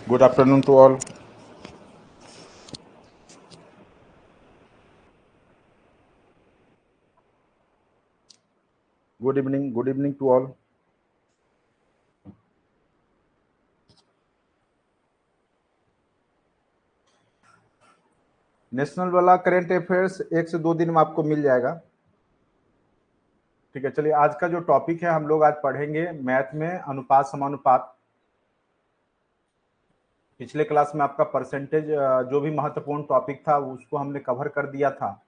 Good afternoon to all. Good evening to all. National वाला current affairs 1 से 2 दिन में आपको मिल जाएगा। ठीक है, चलिए आज का जो टॉपिक है हम लोग आज पढ़ेंगे मैथ में अनुपात समानुपात। पिछले क्लास में आपका परसेंटेज जो भी महत्वपूर्ण टॉपिक था उसको हमने कवर कर दिया था।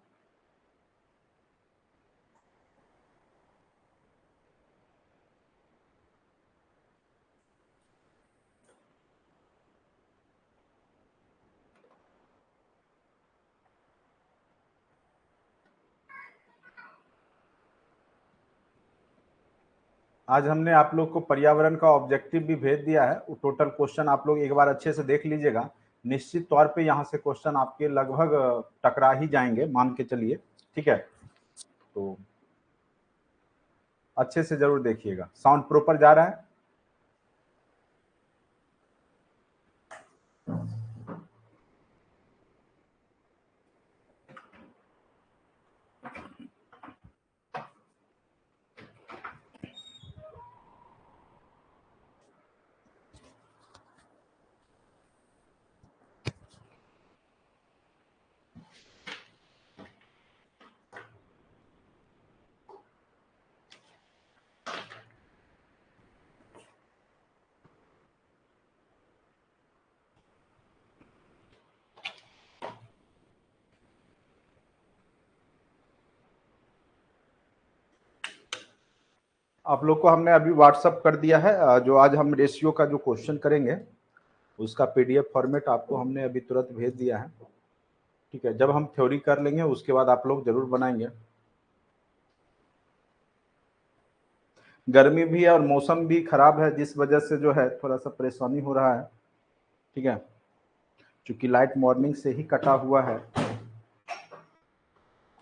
आज हमने आप लोग को पर्यावरण का ऑब्जेक्टिव भी भेज दिया है। वो टोटल क्वेश्चन आप लोग एक बार अच्छे से देख लीजिएगा। निश्चित तौर पे यहाँ से क्वेश्चन आपके लगभग टकरा ही जाएंगे, मान के चलिए। ठीक है, तो अच्छे से जरूर देखिएगा। साउंड प्रॉपर जा रहा है? आप लोग को हमने अभी व्हाट्सअप कर दिया है। जो आज हम रेशियो का जो क्वेश्चन करेंगे उसका पीडीएफ फॉर्मेट आपको हमने अभी तुरंत भेज दिया है। ठीक है, जब हम थ्योरी कर लेंगे उसके बाद आप लोग जरूर बनाएंगे। गर्मी भी है और मौसम भी खराब है, जिस वजह से जो है थोड़ा सा परेशानी हो रहा है। ठीक है, क्योंकि लाइट मॉर्निंग से ही कटा हुआ है,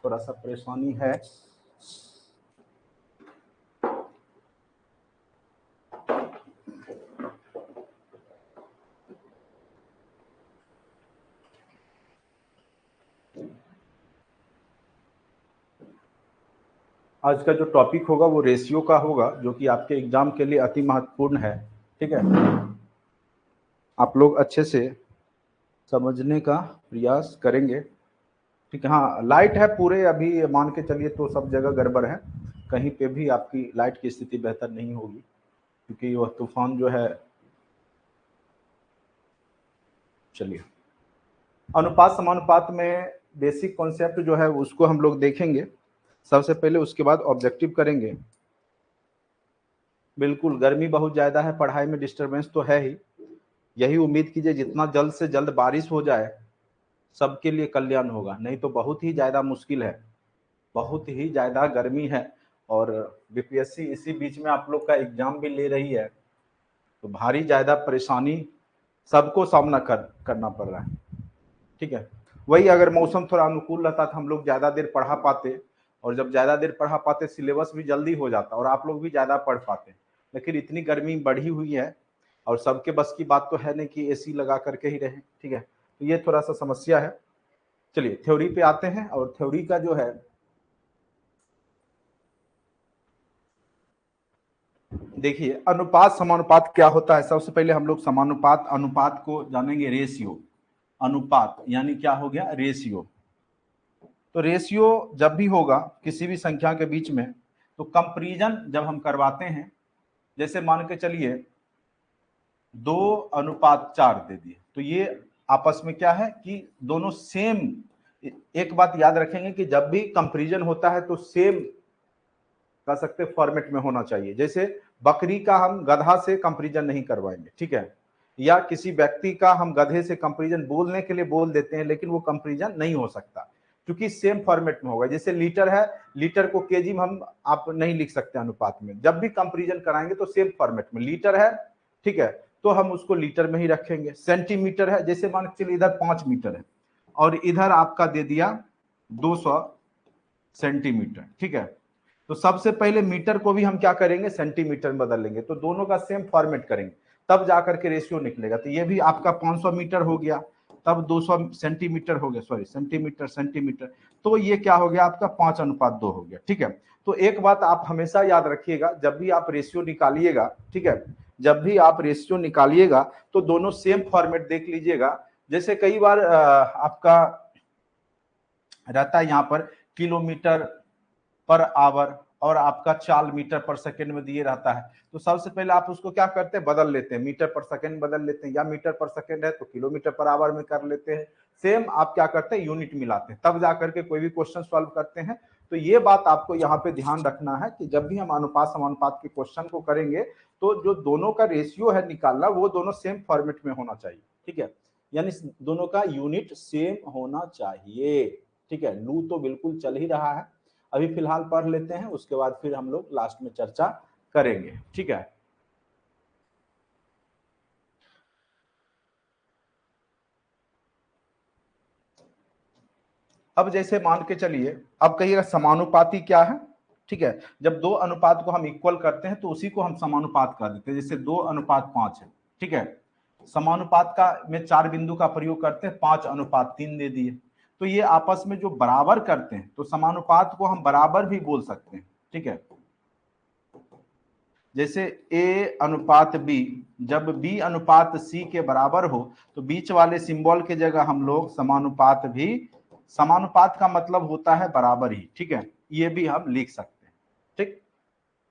थोड़ा सा परेशानी है। आज का जो टॉपिक होगा वो रेशियो का होगा, जो कि आपके एग्जाम के लिए अति महत्वपूर्ण है। ठीक है, आप लोग अच्छे से समझने का प्रयास करेंगे। ठीक है, हाँ लाइट है पूरे, अभी मान के चलिए तो सब जगह गड़बड़ है, कहीं पे भी आपकी लाइट की स्थिति बेहतर नहीं होगी, क्योंकि वह तूफान जो है। चलिए, अनुपात समानुपात में बेसिक कॉन्सेप्ट जो है उसको हम लोग देखेंगे सबसे पहले, उसके बाद ऑब्जेक्टिव करेंगे। बिल्कुल, गर्मी बहुत ज़्यादा है, पढ़ाई में डिस्टरबेंस तो है ही। यही उम्मीद कीजिए जितना जल्द से जल्द बारिश हो जाए सबके लिए कल्याण होगा, नहीं तो बहुत ही ज़्यादा मुश्किल है, बहुत ही ज़्यादा गर्मी है। और बीपीएससी इसी बीच में आप लोग का एग्जाम भी ले रही है, तो भारी ज़्यादा परेशानी सबको सामना करना पड़ रहा है। ठीक है, वही अगर मौसम थोड़ा अनुकूल रहता तो हम लोग ज़्यादा देर पढ़ा पाते, और जब ज़्यादा देर पढ़ा पाते सिलेबस भी जल्दी हो जाता और आप लोग भी ज़्यादा पढ़ पाते। लेकिन इतनी गर्मी बढ़ी हुई है और सबके बस की बात तो है नहीं कि एसी लगा करके ही रहे। ठीक है, तो ये थोड़ा सा समस्या है। चलिए थ्योरी पे आते हैं, और थ्योरी का जो है देखिए, अनुपात समानुपात क्या होता है। सबसे पहले हम लोग समानुपात अनुपात को जानेंगे। रेशियो, अनुपात यानी क्या हो गया, रेशियो। तो रेशियो जब भी होगा किसी भी संख्या के बीच में, तो कंपैरिजन जब हम करवाते हैं, जैसे मान के चलिए 2:4 दे दिए, तो ये आपस में क्या है कि दोनों सेम। एक बात याद रखेंगे कि जब भी कंपैरिजन होता है तो सेम कह सकते फॉर्मेट में होना चाहिए। जैसे बकरी का हम गधा से कंपैरिजन नहीं करवाएंगे, ठीक है, या किसी व्यक्ति का हम गधे से कंपैरिजन बोलने के लिए बोल देते हैं, लेकिन वो कंपैरिजन नहीं हो सकता क्योंकि सेम फॉर्मेट में होगा। जैसे लीटर है, लीटर को केजी में हम आप नहीं लिख सकते अनुपात में। जब भी कंपैरिजन कराएंगे तो सेम फॉर्मेट में, लीटर है ठीक है तो हम उसको लीटर में ही रखेंगे। सेंटीमीटर है, जैसे मान के चलिए इधर 5 मीटर है और इधर आपका दे दिया 200 सेंटीमीटर। ठीक है, तो सबसे पहले मीटर को भी हम क्या करेंगे, सेंटीमीटर में बदल लेंगे, तो दोनों का सेम फॉर्मेट करेंगे, तब जाकर के रेशियो निकलेगा। तो ये भी आपका 500 मीटर हो गया, तब 200 सेंटीमीटर हो गया, सॉरी सेंटीमीटर सेंटीमीटर, तो ये क्या हो गया आपका 5:2 हो गया। ठीक है, तो एक बात आप हमेशा याद रखिएगा, जब भी आप रेशियो निकालिएगा, ठीक है, जब भी आप रेशियो निकालिएगा तो दोनों सेम फॉर्मेट देख लीजिएगा। जैसे कई बार आपका रहता है यहाँ पर किलोमीटर पर आवर और आपका चाल मीटर पर सेकंड में दिए रहता है, तो सबसे पहले आप उसको क्या करते हैं, बदल लेते हैं, मीटर पर सेकंड बदल लेते हैं, या मीटर पर सेकंड है तो किलोमीटर पर आवर में कर लेते हैं। सेम आप क्या करते हैं, यूनिट मिलाते हैं, तब जाकर के कोई भी क्वेश्चन सॉल्व करते हैं। तो ये बात आपको यहाँ पे ध्यान रखना है कि जब भी हम अनुपात समानुपात के क्वेश्चन को करेंगे तो जो दोनों का रेशियो है निकालना, वो दोनों सेम फॉर्मेट में होना चाहिए। ठीक है, यानी दोनों का यूनिट सेम होना चाहिए। ठीक है, लू तो बिल्कुल चल ही रहा है, अभी फिलहाल पढ़ लेते हैं, उसके बाद फिर हम लोग लास्ट में चर्चा करेंगे। ठीक है, अब जैसे मान के चलिए, अब कहिएगा समानुपाती क्या है। ठीक है, जब दो अनुपात को हम इक्वल करते हैं तो उसी को हम समानुपात कर देते हैं, जैसे 2:5 है। ठीक है, समानुपात का में 4 बिंदु का प्रयोग करते हैं, 5:3 दे दिए, तो ये आपस में जो बराबर करते हैं तो समानुपात को हम बराबर भी बोल सकते हैं। ठीक है, जैसे ए अनुपात बी, जब बी अनुपात सी के बराबर हो तो बीच वाले सिंबल के जगह हम लोग समानुपात भी, समानुपात का मतलब होता है बराबर ही। ठीक है, ये भी हम लिख सकते हैं। ठीक,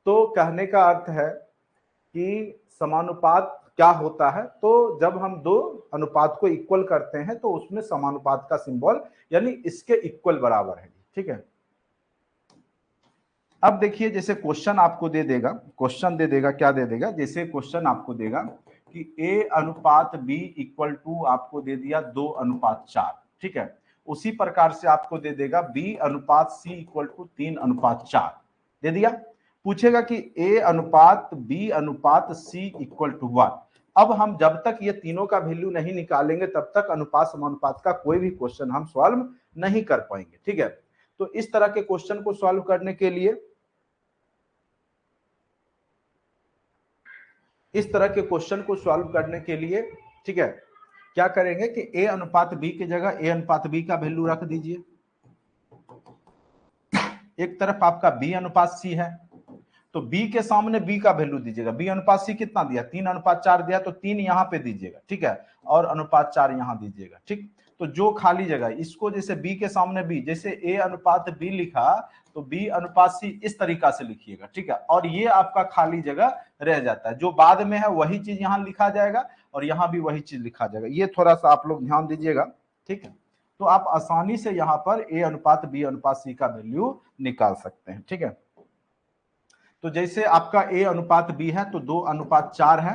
तो कहने का अर्थ है कि समानुपात क्या होता है, तो जब हम दो अनुपात को इक्वल करते हैं तो उसमें समानुपात का सिंबल यानी इसके इक्वल बराबर है। ठीक है, अब देखिए जैसे क्वेश्चन आपको दे देगा, क्वेश्चन दे देगा, क्या दे देगा, जैसे क्वेश्चन आपको देगा कि ए अनुपात बी इक्वल टू आपको दे दिया 2:4। ठीक है, उसी प्रकार से आपको दे देगा बी अनुपात सी इक्वल टू 3:4 दे दिया। पूछेगा कि ए अनुपात बी अनुपात सी इक्वल टू 1। अब हम जब तक ये तीनों का वैल्यू नहीं निकालेंगे तब तक अनुपात समानुपात का कोई भी क्वेश्चन हम सॉल्व नहीं कर पाएंगे। ठीक है, तो इस तरह के क्वेश्चन को सॉल्व करने के लिए, इस तरह के क्वेश्चन को सॉल्व करने के लिए, ठीक है, क्या करेंगे कि ए अनुपात बी की जगह ए अनुपात बी का वैल्यू रख दीजिए। एक तरफ आपका बी अनुपात सी है तो बी के सामने बी का वैल्यू दीजिएगा। बी अनुपात सी कितना दिया, 3:4 दिया, तो 3 यहां पे दीजिएगा। ठीक है, और अनुपात 4 यहां दीजिएगा। ठीक, तो जो खाली जगह इसको, जैसे बी के सामने बी, जैसे ए अनुपात बी लिखा तो बी अनुपात सी इस तरीका से लिखिएगा। ठीक है, और ये आपका खाली जगह रह जाता है, जो बाद में है वही चीज यहां लिखा जाएगा और यहां भी वही चीज लिखा जाएगा। ये थोड़ा सा आप लोग ध्यान दीजिएगा। ठीक है, तो आप आसानी से यहां पर ए अनुपात बी अनुपात सी का वैल्यू निकाल सकते हैं। ठीक है, तो जैसे आपका ए अनुपात बी है तो 2:4 है,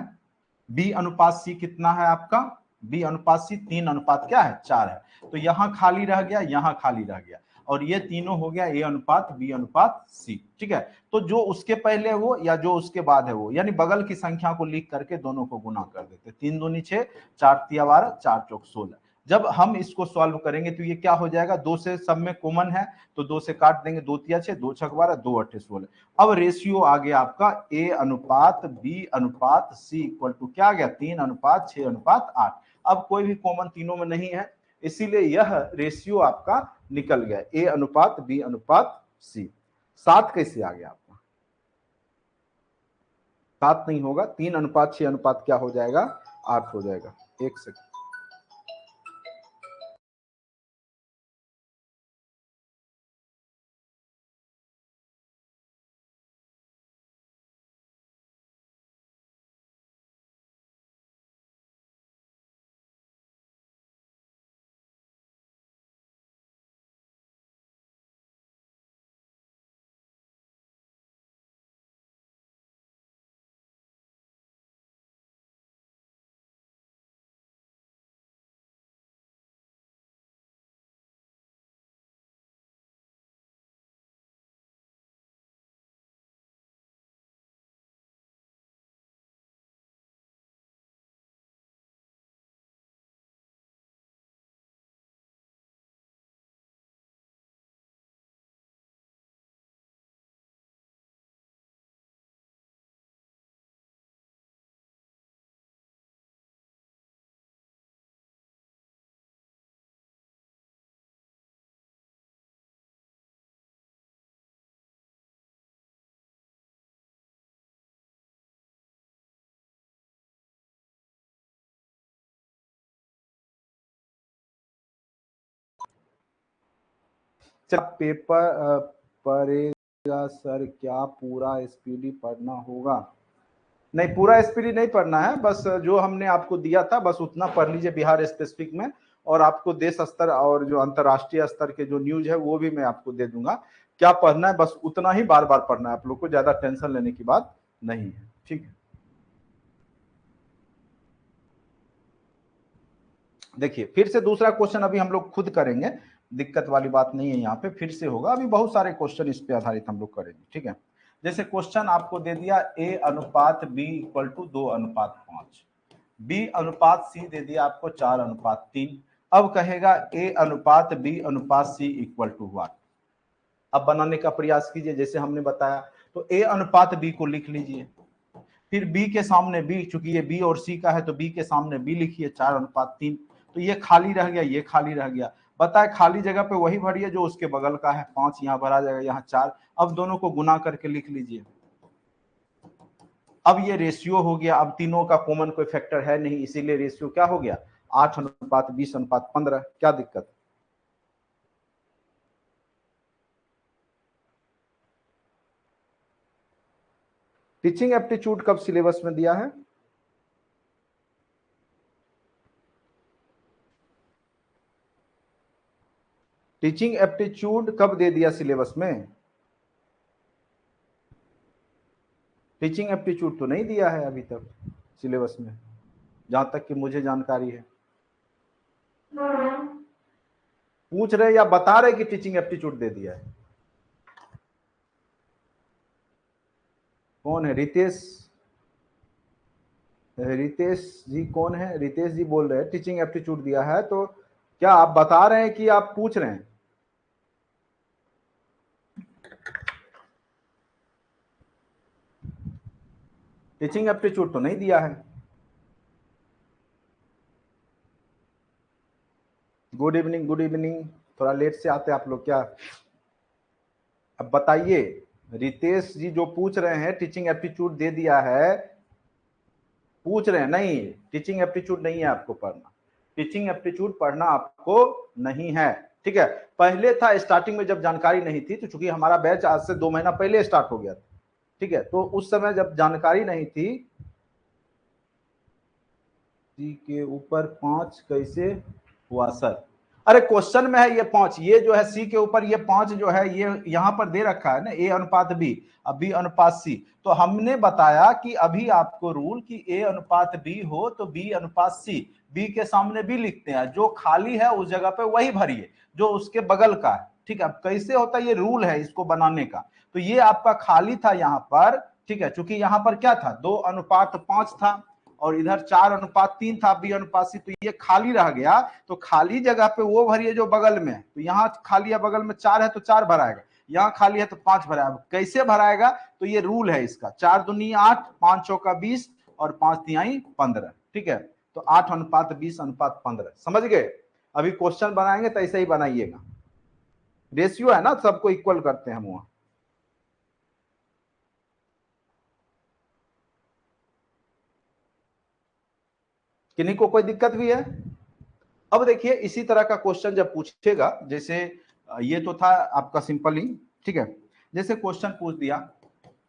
बी अनुपात सी कितना है आपका, बी अनुपात सी 3 क्या है 4 है, तो यहां खाली रह गया, यहां खाली रह गया, और ये तीनों हो गया ए अनुपात बी अनुपात सी। ठीक है, तो जो उसके पहले हो या जो उसके बाद है वो, यानी बगल की संख्या को लिख करके दोनों को गुना कर देते, 3 दूनी 6, 4 तिया 12, 4 चौक 16। जब हम इसको सॉल्व करेंगे तो ये क्या हो जाएगा, 2 से सब में कॉमन है तो 2 से काट देंगे, 2 तिया 6, 2 छक 12, 2 अट्ठे 16। अब रेशियो आ गया आपका ए अनुपात बी अनुपात सी इक्वल टू क्या आ गया, 3:6:8। अब कोई भी कॉमन तीनों में नहीं है, इसीलिए यह रेशियो आपका निकल गया, ए अनुपात बी अनुपात सी। 7 कैसे आ गया आपका, 7 नहीं होगा, 3:6 क्या हो जाएगा, 8 हो जाएगा। एक सेकंड। चल पेपर पढ़ेगा सर, क्या पूरा एसपीडी पढ़ना होगा? नहीं, पूरा एसपीडी नहीं पढ़ना है, बस जो हमने आपको दिया था बस उतना पढ़ लीजिए बिहार स्पेसिफिक में, और आपको देश स्तर और जो अंतर्राष्ट्रीय स्तर के जो न्यूज है वो भी मैं आपको दे दूंगा। क्या पढ़ना है बस उतना ही बार बार पढ़ना है, आप लोग को ज्यादा टेंशन लेने की बात नहीं है, ठीक है। देखिए फिर से दूसरा क्वेश्चन अभी हम लोग खुद करेंगे, दिक्कत वाली बात नहीं है, यहाँ पे फिर से होगा, अभी बहुत सारे क्वेश्चन इस पे आधारित हम लोग करेंगे, ठीक है। जैसे क्वेश्चन आपको दे दिया a अनुपात b इक्वल टू 2:5, b अनुपात c दे दिया आपको 4:3। अब कहेगा a अनुपात b अनुपात c इक्वल टू व्हाट। अब बनाने का प्रयास कीजिए जैसे हमने बताया, तो a अनुपात b को लिख लीजिए, फिर b के सामने b, चूंकि ये b और c का है तो b के सामने b लिखिए 4:3, तो ये खाली रह गया, ये खाली रह गया। बताए खाली जगह पे वही भरिए जो उसके बगल का है, 5 यहाँ भरा जाएगा, यहाँ 4। अब दोनों को गुना करके लिख लीजिए। अब ये रेशियो हो गया, अब तीनों का कॉमन कोई फैक्टर है नहीं, इसीलिए रेशियो क्या हो गया 8:20:15। क्या दिक्कत? टीचिंग एप्टीट्यूड कब सिलेबस में दिया है? टीचिंग एप्टीट्यूड कब दे दिया सिलेबस में? टीचिंग एप्टीट्यूड तो नहीं दिया है अभी तक सिलेबस में, जहां तक कि मुझे जानकारी है। पूछ रहे या बता रहे कि टीचिंग एप्टीट्यूड दे दिया है? कौन है? रितेश? रितेश जी कौन है? रितेश जी बोल रहे हैं टीचिंग एप्टीट्यूड दिया है, तो क्या आप बता रहे हैं कि आप पूछ रहे हैं? टीचिंग एप्टीट्यूड तो नहीं दिया है। Good evening, good evening. थोड़ा लेट से आते आप लोग क्या? अब बताइए, रितेश जी जो पूछ रहे हैं टीचिंग एप्टीट्यूड दे दिया है, पूछ रहे हैं नहीं, टीचिंग एप्टीट्यूड नहीं है आपको पढ़ना, टीचिंग एप्टीट्यूड पढ़ना आपको नहीं है, ठीक है। पहले था स्टार्टिंग में जब जानकारी नहीं थी, तो चूंकि हमारा बैच आज से 2 महीना पहले स्टार्ट हो गया था, ठीक है, तो उस समय जब जानकारी नहीं थी, सी के ऊपर 5 कैसे हुआ सर? अरे क्वेश्चन में है ये 5, ये जो है सी के ऊपर ये 5 जो है ये यहाँ पर दे रखा है ना, ए अनुपात बी, अब बी अनुपात सी। तो हमने बताया कि अभी आपको रूल कि ए अनुपात बी हो तो बी अनुपात सी, बी के सामने बी लिखते हैं, जो खाली है उस जगह पे वही भरिए जो उसके बगल का है, ठीक है। अब कैसे होता है, ये रूल है इसको बनाने का। तो ये आपका खाली था यहाँ पर, ठीक है, चूंकि यहाँ पर क्या था 2:5 था और इधर 4:3 था बी अनुपात सी, तो ये खाली रह गया, तो खाली जगह पे वो भरिए जो बगल में है। तो यहाँ खाली है, बगल में 4 है तो 4 भराएगा, यहाँ खाली है तो 5 भराएगा। कैसे भराएगा? तो ये रूल है इसका, 4 दूनी 8, 5 चौका 20 और 5 तिहाई 15, ठीक है। तो 8:20:15, समझ गए? अभी क्वेश्चन बनाएंगे तो ऐसे ही बनाइएगा, रेशियो है ना, सबको इक्वल करते हैं हम वहां। किन्हीं को कोई दिक्कत भी है? अब देखिए इसी तरह का क्वेश्चन जब पूछेगा, जैसे ये तो था आपका सिंपल ही, ठीक है। जैसे क्वेश्चन पूछ दिया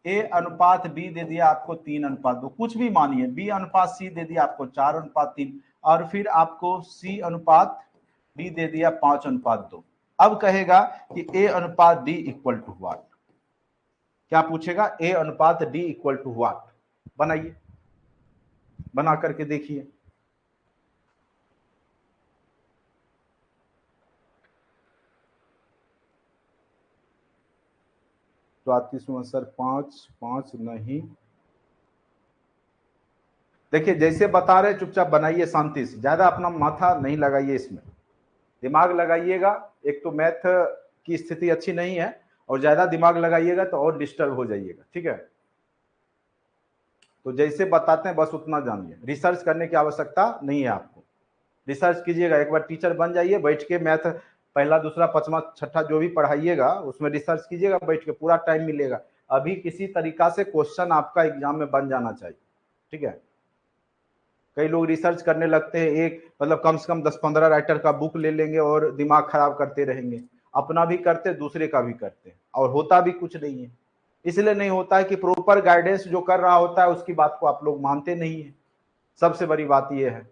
ए अनुपात बी दे दिया आपको 3:2, कुछ भी मानिए, बी अनुपात सी दे दिया आपको 4:3, और फिर आपको सी अनुपात डी दे दिया 5:2। अब कहेगा कि ए अनुपात डी इक्वल टू व्हाट। क्या पूछेगा? ए अनुपात डी इक्वल टू व्हाट। बनाइए, बना करके देखिए। तो 34 सर 5 नहीं, देखिए जैसे बता रहे चुपचाप बनाइए शांति से, ज्यादा अपना माथा नहीं लगाइए, इसमें दिमाग लगाइएगा। एक तो मैथ की स्थिति अच्छी नहीं है, और ज्यादा दिमाग लगाइएगा तो और डिस्टर्ब हो जाइएगा, ठीक है। तो जैसे बताते हैं बस उतना जानिए, रिसर्च करने की आवश्यकता नहीं है आपको। रिसर्च कीजिएगा, एक बार टीचर बन जाइए, बैठ के मैथ पहला दूसरा पांचवा छठा जो भी पढ़ाइएगा उसमें रिसर्च कीजिएगा, बैठ के पूरा टाइम मिलेगा। अभी किसी तरीका से क्वेश्चन आपका एग्जाम में बन जाना चाहिए, ठीक है। कई लोग रिसर्च करने लगते हैं, एक मतलब कम से कम 10-15 राइटर का बुक ले लेंगे और दिमाग खराब करते रहेंगे। अपना भी करते, दूसरे का भी करते, और होता भी कुछ नहीं है। इसलिए नहीं होता है कि प्रॉपर गाइडेंस जो कर रहा होता है उसकी बात को आप लोग मानते नहीं है। सबसे बड़ी बात यह है,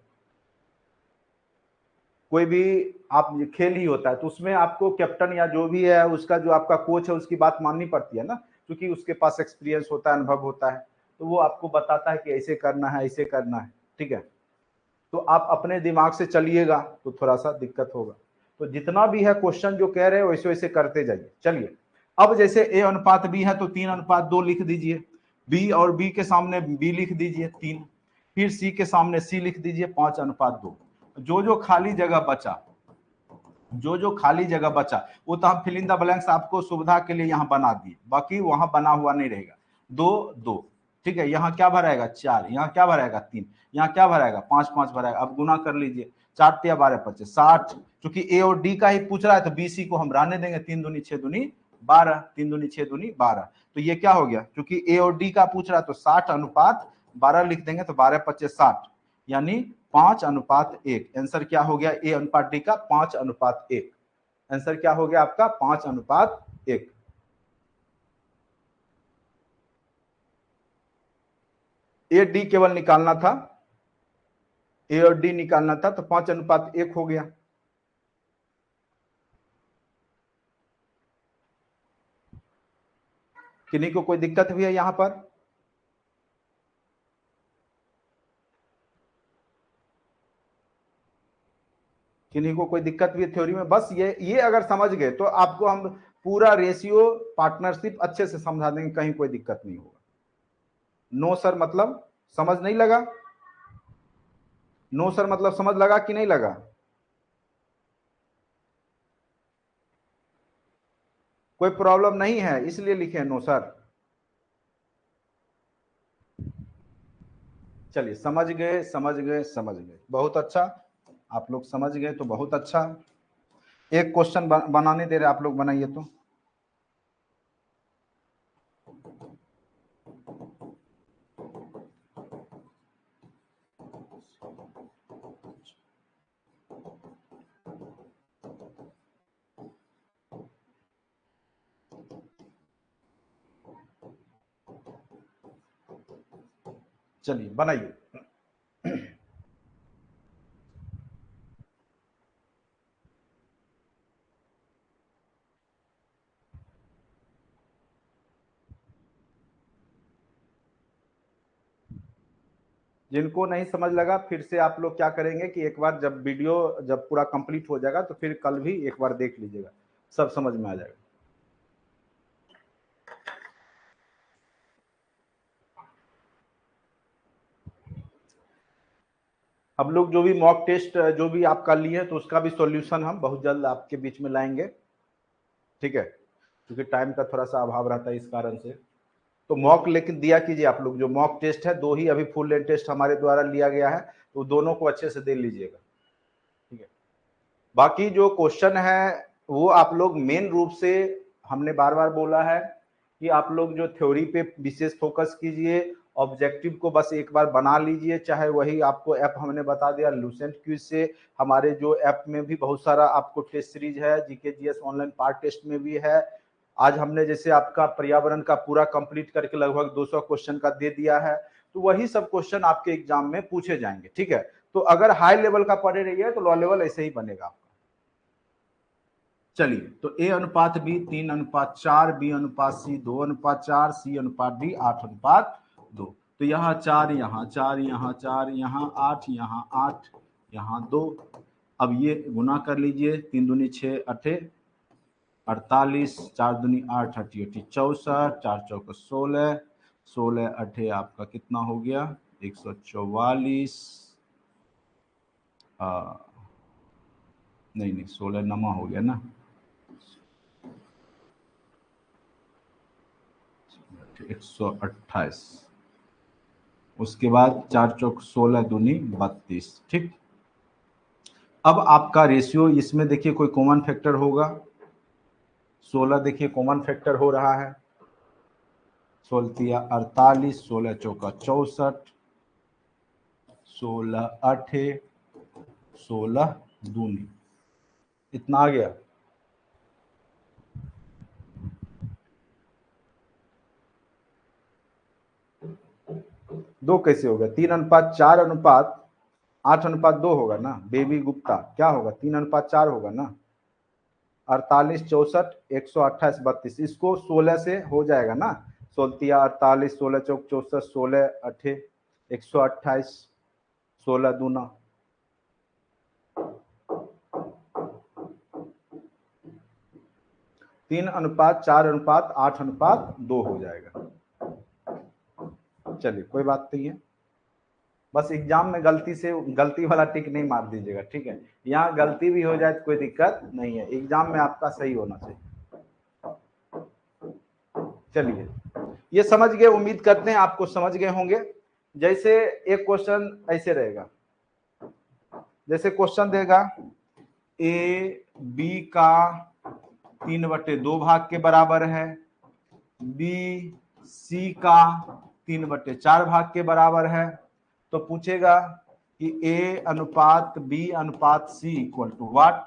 कोई भी आप खेल ही होता है तो उसमें आपको कैप्टन या जो भी है उसका जो आपका कोच है उसकी बात माननी पड़ती है ना, क्योंकि उसके पास एक्सपीरियंस होता है, अनुभव होता है, तो वो आपको बताता है कि ऐसे करना है, ऐसे करना है। ठीक है, तो आप अपने दिमाग से चलिएगा तो थोड़ा सा दिक्कत होगा। तो जितना भी है क्वेश्चन जो कह रहे हैं वैसे वैसे करते जाइए। चलिए, अब जैसे a अनुपात b है तो 3:2 लिख दीजिए, b और b के सामने b लिख दीजिए 3, फिर c के सामने c लिख दीजिए 5:2। जो जो खाली जगह बचा, जो जो खाली जगह बचा वो तो हम फिल इन द ब्लैंक्स आपको सुविधा के लिए यहाँ बना दिए, बाकी वहां बना हुआ नहीं रहेगा। 2 2, ठीक है, यहाँ क्या भराएगा 4, यहाँ क्या भराएगा 3, यहाँ क्या भराएगा 5 5 भराएगा। अब गुना कर लीजिए, 4 × 12 = 60। क्योंकि ए और डी का ही पूछ रहा है तो बी सी को हम रहने देंगे, 3 दूनी 6 दूनी 12, 3 दूनी 6 दूनी 12। तो ये क्या हो गया, क्योंकि ए और डी का पूछ रहा है तो 60:12 लिख देंगे तो 12 × 5 = 60, यानी 5:1। आंसर क्या हो गया, ए अनुपात डी का 5:1। आंसर क्या हो गया आपका 5:1। ए डी केवल निकालना था, ए और डी निकालना था तो 5:1 हो गया। किन्हीं को कोई दिक्कत भी है यहां पर? किन्हीं को कोई दिक्कत भी है थ्योरी में? बस ये अगर समझ गए तो आपको हम पूरा रेशियो पार्टनरशिप अच्छे से समझा देंगे, कहीं कोई दिक्कत नहीं होगा। नो सर मतलब समझ नहीं लगा? नो सर मतलब समझ लगा कि नहीं लगा? कोई प्रॉब्लम नहीं है इसलिए लिखे नो सर। चलिए, समझ गए समझ गए समझ गए, बहुत अच्छा। आप लोग समझ गए तो बहुत अच्छा। एक क्वेश्चन बनाने दे रहे, आप लोग बनाइए तो। चलिए बनाइए। जिनको नहीं समझ लगा फिर से आप लोग क्या करेंगे कि एक बार जब वीडियो जब पूरा कंप्लीट हो जाएगा तो फिर कल भी एक बार देख लीजिएगा, सब समझ में आ जाएगा। हम लोग जो भी मॉक टेस्ट जो भी आपका लिए तो उसका भी सॉल्यूशन हम बहुत जल्द आपके बीच में लाएंगे। ठीक है, क्योंकि टाइम का थोड़ा सा अभाव रहता है इस कारण से। तो मॉक लेकिन दिया कीजिए, आप लोग जो मॉक टेस्ट है 2 ही अभी फुल लेंथ टेस्ट हमारे द्वारा लिया गया है, तो दोनों को अच्छे से दे लीजिएगा। ठीक है, बाकी जो क्वेश्चन है वो आप लोग मेन रूप से, हमने बार बार बोला है कि आप लोग जो थ्योरी पे विशेष फोकस कीजिए, ऑब्जेक्टिव को बस एक बार बना लीजिए। चाहे वही आपको ऐप हमने बता दिया लूसेंट क्विज से, हमारे जो ऐप में भी बहुत सारा आपको टेस्ट सीरीज है, GK GS online part test में भी है। आज हमने जैसे आपका पर्यावरण का पूरा कंप्लीट करके लगभग 200 क्वेश्चन का दे दिया है, तो वही सब क्वेश्चन आपके एग्जाम में पूछे जाएंगे। ठीक है, तो अगर हाई लेवल का पढ़े रहिए तो लो लेवल ऐसे ही बनेगा आपका। चलिए, तो ए अनुपात बी 3:4, बी अनुपात सी 2:4, सी अनुपात डी 8:2। तो यहाँ 4, यहाँ 4, यहाँ 4, यहाँ 8, यहाँ 8, यहाँ 2। अब ये गुना कर लीजिए, 3 दूनी 6 8 48, 4 दूनी 8 8 64, 4 चौक 16, 16 8 आपका कितना हो गया 144। नहीं नहीं 16 नमा हो गया ना, 128। उसके बाद 4 चौक 16 दूनी 32। ठीक, अब आपका रेशियो इसमें देखिए कोई कॉमन फैक्टर होगा, 16 देखिए कॉमन फैक्टर हो रहा है, 16 48, 16 चौका 64, 16 8 16 दूनी, इतना आ गया। 2 कैसे होगा? 3:4:8:2 होगा ना। बेबी गुप्ता क्या होगा? 3:4 होगा ना। 48, 64, 128, 32, इसको 16 से हो जाएगा ना। 16 48, 16 चौक 64, 16 अठे 128, 16 दूना 3:4:8:2 हो जाएगा। चलिए कोई बात नहीं है, बस एग्जाम में गलती वाला टिक नहीं मार दीजिएगा, ठीक है। यहाँ गलती भी हो जाए तो कोई दिक्कत नहीं है, एग्जाम में आपका सही होना चाहिए। चलिए ये समझ गए, उम्मीद करते हैं आपको समझ गए होंगे। जैसे एक क्वेश्चन ऐसे रहेगा, जैसे क्वेश्चन देगा ए बी का 3/2 भाग के बराबर है, बी सी का 3/4 भाग के बराबर है, तो पूछेगा कि ए अनुपात बी अनुपात सी इक्वल टू व्हाट।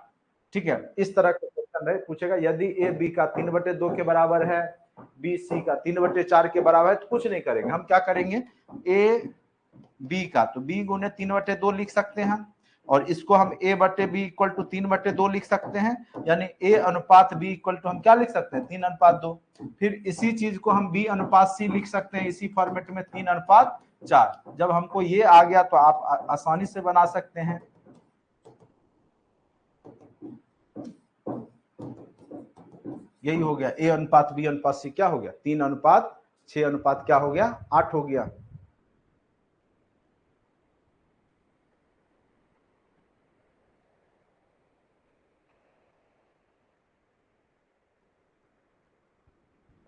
ठीक है, इस तरह का क्वेश्चन है, पूछेगा यदि ए बी का 3/2 के बराबर है, बी सी का 3/4 के बराबर है, तो कुछ नहीं करेंगे, हम क्या करेंगे, ए बी का तो बी गुने 3/2 लिख सकते हैं, और इसको हम ए बटे बी इक्वल टू 3/2 लिख सकते हैं, यानी ए अनुपात बी इक्वल टू हम क्या लिख सकते हैं, 3:2। फिर इसी चीज को हम बी अनुपात सी लिख सकते हैं इसी फॉर्मेट में, 3:4। जब हमको ये आ गया तो आप आसानी से बना सकते हैं। यही हो गया, ए अनुपात बी अनुपात सी क्या हो गया, 3:6 क्या हो गया, 8 हो गया।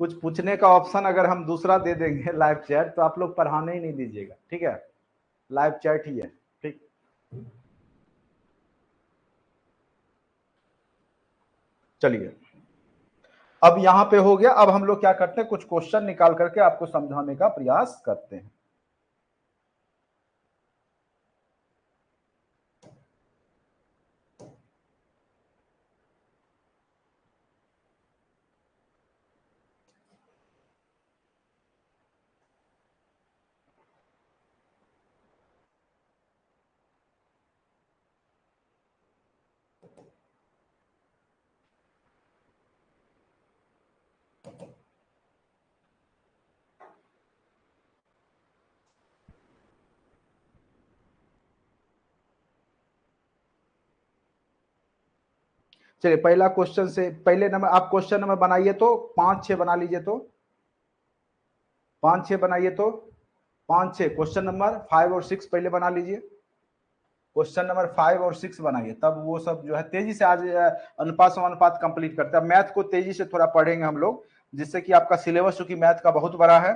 कुछ पूछने का ऑप्शन अगर हम दूसरा दे देंगे लाइव चैट, तो आप लोग पढ़ाने ही नहीं दीजिएगा, ठीक है। लाइव चैट ही है, ठीक। चलिए अब यहां पे हो गया, अब हम लोग क्या करते हैं, कुछ क्वेश्चन निकाल करके आपको समझाने का प्रयास करते हैं। चलिए पहला क्वेश्चन से पहले नंबर आप क्वेश्चन नंबर बनाइए, तो 5-6 बना लीजिए, तो 5-6 बनाइए, तो 5-6 क्वेश्चन नंबर 5 और 6 पहले बना लीजिए। क्वेश्चन नंबर 5 और 6 बनाइए, तब वो सब जो है तेजी से आज अनुपात समानुपात कंप्लीट करते हैं। मैथ को तेजी से थोड़ा पढ़ेंगे हम लोग, जिससे कि आपका सिलेबस चूंकि मैथ का बहुत बड़ा है,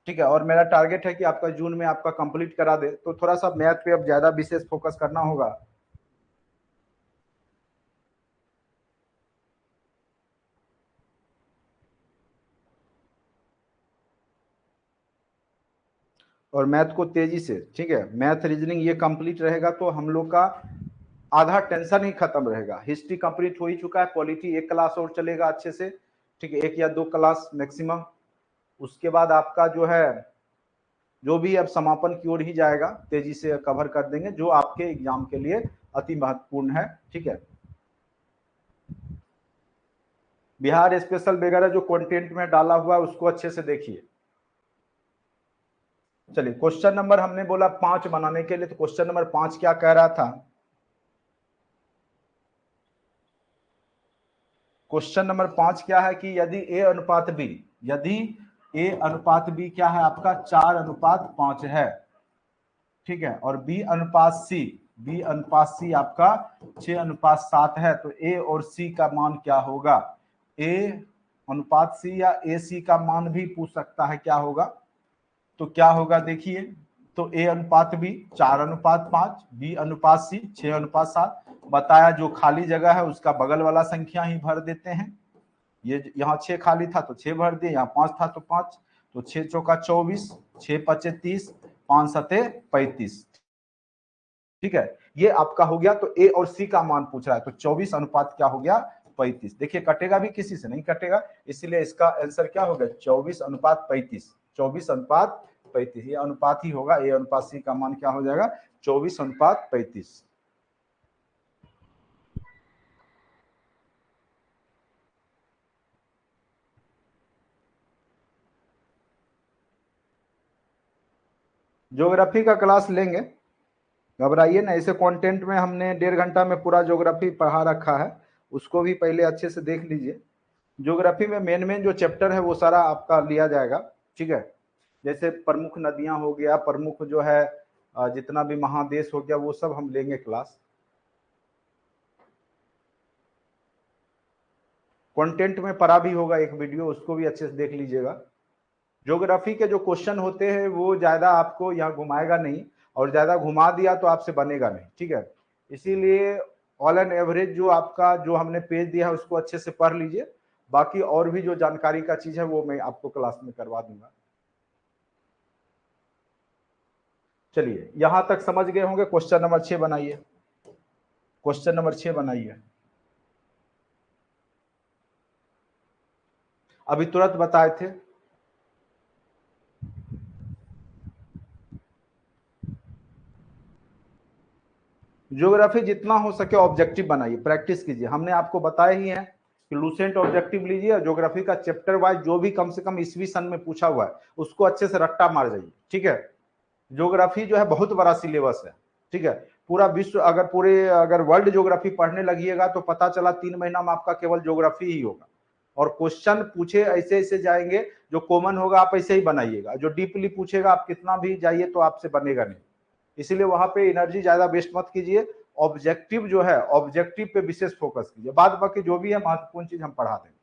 ठीक है, और मेरा टारगेट है कि आपका जून में आपका कंप्लीट करा दे, तो थोड़ा सा मैथ पे अब ज्यादा विशेष फोकस करना होगा। और मैथ को तेजी से, ठीक है, मैथ रीजनिंग ये कंप्लीट रहेगा तो हम लोग का आधा टेंशन ही खत्म रहेगा। हिस्ट्री कंप्लीट हो ही चुका है, पॉलिटी 1 क्लास और चलेगा अच्छे से, ठीक है, 1 या 2 क्लास मैक्सिमम। उसके बाद आपका जो है जो भी अब समापन की ओर ही जाएगा, तेजी से कवर कर देंगे, जो आपके एग्जाम के लिए अति महत्वपूर्ण है, ठीक है। बिहार स्पेशल वगैरह जो कंटेंट में डाला हुआ है उसको अच्छे से देखिए। चलिए क्वेश्चन नंबर हमने बोला 5 बनाने के लिए, तो क्वेश्चन नंबर 5 क्या कह रहा था, क्वेश्चन नंबर 5 क्या है कि यदि ए अनुपात बी, यदि ए अनुपात बी क्या है आपका 4:5 है, ठीक है, और बी अनुपात सी आपका 6:7 है, तो ए और सी का मान क्या होगा। ए अनुपात सी या ए सी का मान भी पूछ सकता है, क्या होगा, तो क्या होगा देखिए, तो ए अनुपात बी 4:5, बी अनुपात सी 6:7, बताया जो खाली जगह है उसका बगल वाला संख्या ही भर देते हैं। ये यहाँ 6 खाली था तो 6 भर दिए, यहाँ 5 था तो 5, तो 6 चौका 24, 6 पचे 30, 5 सते 35, ठीक है, ये आपका हो गया। तो ए और सी का मान पूछ रहा है, तो 24 अनुपात क्या हो गया 35। देखिए कटेगा भी, किसी से नहीं कटेगा, इसीलिए इसका आंसर क्या हो गया 24:35, 24:35। 24:35, ये अनुपात ही होगा। ए अनुपात सी का मान क्या हो जाएगा? 24:35। ज्योग्राफी का क्लास लेंगे, घबराइए ना। ऐसे कंटेंट में हमने 1.5 घंटा में पूरा ज्योग्राफी पढ़ा रखा है, उसको भी पहले अच्छे से देख लीजिए। ज्योग्राफी में मेन मेन जो चैप्टर है वो सारा आपका लिया जाएगा, ठीक है। जैसे प्रमुख नदियां हो गया, प्रमुख जो है जितना भी महादेश हो गया, वो सब हम लेंगे क्लास। कंटेंट में पढ़ा भी होगा एक वीडियो, उसको भी अच्छे से देख लीजिएगा। ज्योग्राफी के जो क्वेश्चन होते हैं वो ज्यादा आपको यहाँ घुमाएगा नहीं, और ज्यादा घुमा दिया तो आपसे बनेगा नहीं, ठीक है। इसीलिए ऑल एंड एवरेज जो आपका जो हमने पेज दिया है उसको अच्छे से पढ़ लीजिए। बाकी और भी जो जानकारी का चीज है वो मैं आपको क्लास में करवा दूंगा। चलिए, यहां तक समझ गए होंगे। क्वेश्चन नंबर 6 बनाइए, क्वेश्चन नंबर 6 बनाइए। अभी तुरंत बताए थे। ज्योग्राफी जितना हो सके ऑब्जेक्टिव बनाइए, प्रैक्टिस कीजिए। हमने आपको बताया ही है कि लूसेंट ऑब्जेक्टिव लीजिए और ज्योग्राफी का चैप्टर वाइज जो भी कम से कम ईस्वी सन में पूछा हुआ है उसको अच्छे से रट्टा मार जाइए, ठीक है। ज्योग्राफी जो है बहुत बड़ा सिलेबस है, ठीक है। पूरा विश्व अगर वर्ल्ड ज्योग्राफी पढ़ने लगिएगा तो पता चला 3 महीना में आपका केवल ज्योग्राफी ही होगा। और क्वेश्चन पूछे ऐसे ऐसे जाएंगे, जो कॉमन होगा आप ऐसे ही बनाइएगा, जो डीपली पूछेगा आप कितना भी जाइए तो आपसे बनेगा नहीं। इसीलिए वहां पे एनर्जी ज्यादा वेस्ट मत कीजिए। ऑब्जेक्टिव जो है, ऑब्जेक्टिव पे विशेष फोकस कीजिए। बाद बाकी जो भी है महत्वपूर्ण चीज हम पढ़ा देंगे।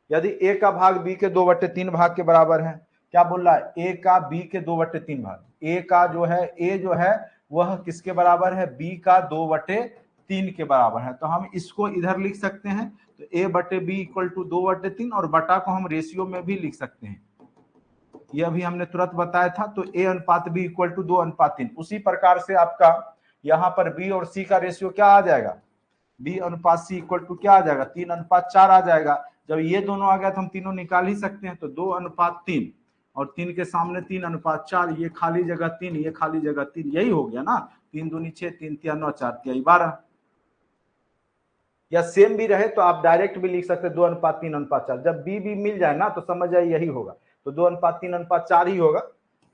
यदि ए का भाग बी के 2/3 भाग के बराबर है, क्या बोल रहा है? ए का बी के 2/3 भाग। ए का जो है, ए जो है वह किसके बराबर है? बी का 2/3 के बराबर है। तो हम इसको इधर लिख सकते हैं, तो ए बटे बी इक्वल टू 2/3, और बटा को हम रेशियो में भी लिख सकते हैं। यह भी हमने तुरंत बताया था। तो ए अनुपात बी इक्वल टू 2:3। उसी प्रकार से आपका यहाँ पर बी और सी का रेशियो क्या आ जाएगा? बी अनुपात सी इक्वल टू क्या आ जाएगा? 3:4 आ जाएगा। जब ये दोनों आ गया तो हम तीनों निकाल ही सकते हैं। तो 2:3, और 3 के सामने 3:4, ये खाली जगह 3, ये खाली जगह 3, यही हो गया ना। 3 दूनी 6, 3 तिया 9, 4 तिया 12। या सेम भी रहे तो आप डायरेक्ट भी लिख सकते हैं 2:3:4। जब बी मिल जाए ना तो समझ जाए यही होगा। तो 2:3:4 ही होगा।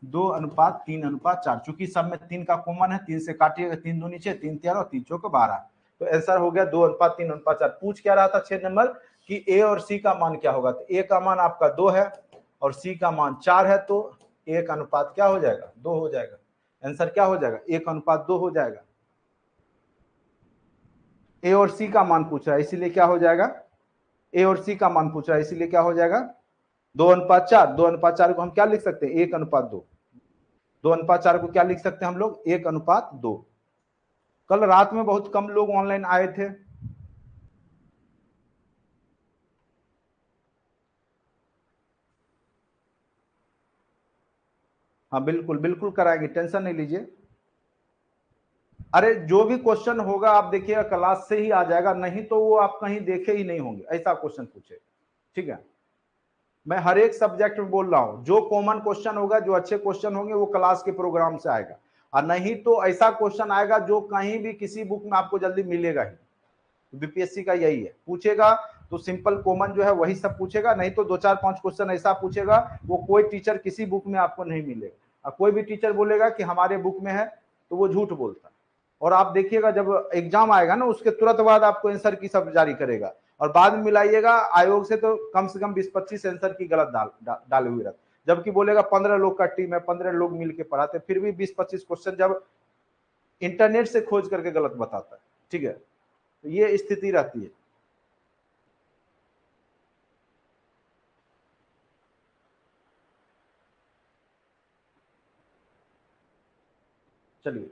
2:3:4, चूंकि सब में 3 का कॉमन है, 3 से काटिएगा, 3 दूनी 6, 3 तिया 3 चौक 12। तो आंसर हो गया 2:3:4। पूछ क्या रहा था 6 नंबर कि ए और सी का मान क्या होगा? तो ए का मान आपका 2 है और सी का मान 4 है, तो 1 अनुपात क्या हो जाएगा? 2 हो जाएगा। आंसर क्या हो जाएगा? 1:2 हो जाएगा। ए और सी का मान पूछ रहा है इसीलिए क्या हो जाएगा? ए और सी का मान पूछ रहा है इसीलिए क्या हो जाएगा? 2:4। 2:4 को हम क्या लिख सकते हैं? 1:2। 2:4 को क्या लिख सकते हैं हम लोग? 1:2। कल रात में बहुत कम लोग ऑनलाइन आए थे। हाँ बिल्कुल बिल्कुल कराएंगे, टेंशन नहीं लीजिए। अरे जो भी क्वेश्चन होगा आप देखिएगा क्लास से ही आ जाएगा, नहीं तो वो आप कहीं देखे ही नहीं होंगे, ऐसा क्वेश्चन पूछे, ठीक है। मैं हर एक सब्जेक्ट में बोल रहा हूं, जो कॉमन क्वेश्चन होगा, जो अच्छे क्वेश्चन होंगे वो क्लास के प्रोग्राम से आएगा। और नहीं तो ऐसा क्वेश्चन आएगा जो कहीं भी किसी बुक में आपको जल्दी मिलेगा ही। बीपीएससी का यही है, पूछेगा तो सिंपल कॉमन जो है वही सब पूछेगा, नहीं तो 2 4 5 क्वेश्चन ऐसा पूछेगा वो कोई टीचर किसी बुक में आपको नहीं मिलेगा। और कोई भी टीचर बोलेगा कि हमारे बुक में है तो वो झूठ बोलता है। और आप देखिएगा जब एग्जाम आएगा ना उसके तुरंत बाद आपको आंसर की सब जारी करेगा, और बाद में मिलाइएगा आयोग से तो कम से कम 20-25 आंसर की गलत डाले हुए रहते, जबकि बोलेगा 15 लोग का टीम है, 15 लोग मिलकर पढ़ाते, फिर भी 20-25 क्वेश्चन जब इंटरनेट से खोज करके गलत बताता है, ठीक है। तो ये स्थिति रहती है। चलिए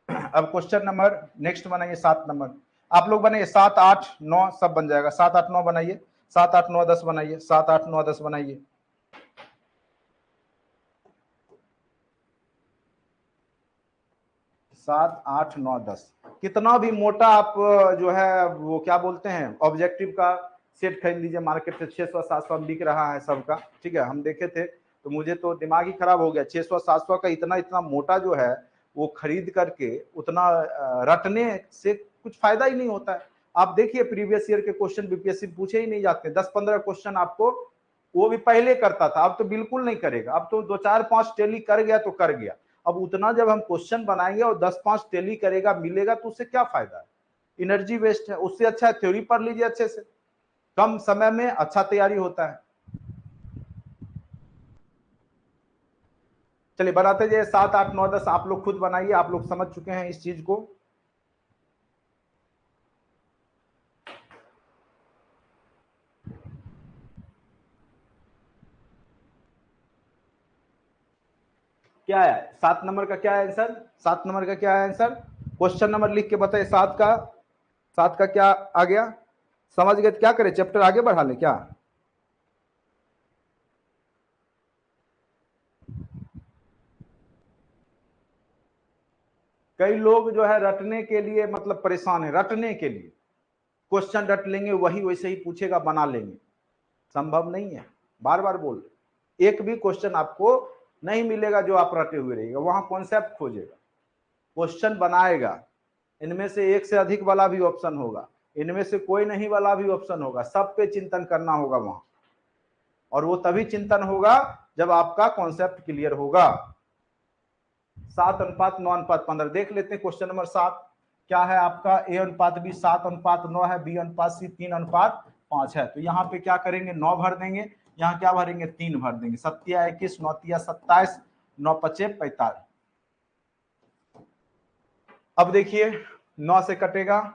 अब क्वेश्चन नंबर नेक्स्ट बनाइए 7 नंबर। आप लोग बनाइए 7 8 9 सब बन जाएगा। 7 8 9 बनाइए, 7 8 9 10 बनाइए, 7 8 9 10 बनाइए। 7 8 9 10। कितना भी मोटा आप जो है वो क्या बोलते हैं ऑब्जेक्टिव का सेट खरीद लीजिए, मार्केट से 600 700 बिक रहा है सबका, ठीक है। हम देखे थे तो मुझे तो दिमाग ही खराब हो गया। 600-700 का इतना इतना मोटा जो है वो खरीद करके उतना रटने से कुछ फायदा ही नहीं होता है। आप देखिए प्रीवियस ईयर के क्वेश्चन बीपीएससी पूछे ही नहीं जाते, 10-15 क्वेश्चन आपको, वो भी पहले करता था, अब तो बिल्कुल नहीं करेगा। अब तो 2-4-5 टैली कर गया तो कर गया। अब उतना जब हम क्वेश्चन बनाएंगे और 10-5 टैली करेगा मिलेगा तो उससे क्या फायदा है, एनर्जी वेस्ट है। उससे अच्छा थ्योरी पढ़ लीजिए अच्छे से, कम समय में अच्छा तैयारी होता है। चलिए बनाते जाइए 7, 8, 9, 10 आप लोग खुद बनाइए, आप लोग समझ चुके हैं इस चीज को। क्या है 7 नंबर का, क्या है आंसर? 7 नंबर का क्या है आंसर? क्वेश्चन नंबर लिख के बताइए। 7 का क्या आ गया? समझ गए? क्या करें, चैप्टर आगे बढ़ा ले क्या? कई लोग जो है रटने के लिए मतलब परेशान है, रटने के लिए क्वेश्चन रट लेंगे, वही वैसे ही पूछेगा बना लेंगे, संभव नहीं है। बार बार बोल, एक भी क्वेश्चन आपको नहीं मिलेगा जो आप रटे हुए रहेगा, वहां कॉन्सेप्ट खोजेगा, क्वेश्चन बनाएगा। इनमें से एक से अधिक वाला भी ऑप्शन होगा, इनमें से कोई नहीं वाला भी ऑप्शन होगा, सब पे चिंतन करना होगा वहां। और वो तभी चिंतन होगा जब आपका कॉन्सेप्ट क्लियर होगा। 7:9:15 देख लेते हैं। क्वेश्चन नंबर 7 क्या है आपका? A/B 7:9 है, B/C 3:5 है। तो यहाँ पे क्या करेंगे, 9 भर देंगे, यहाँ क्या भरेंगे, 3 भर देंगे। 7×21 9×27 9×5 45। अब देखिए 9 से कटेगा,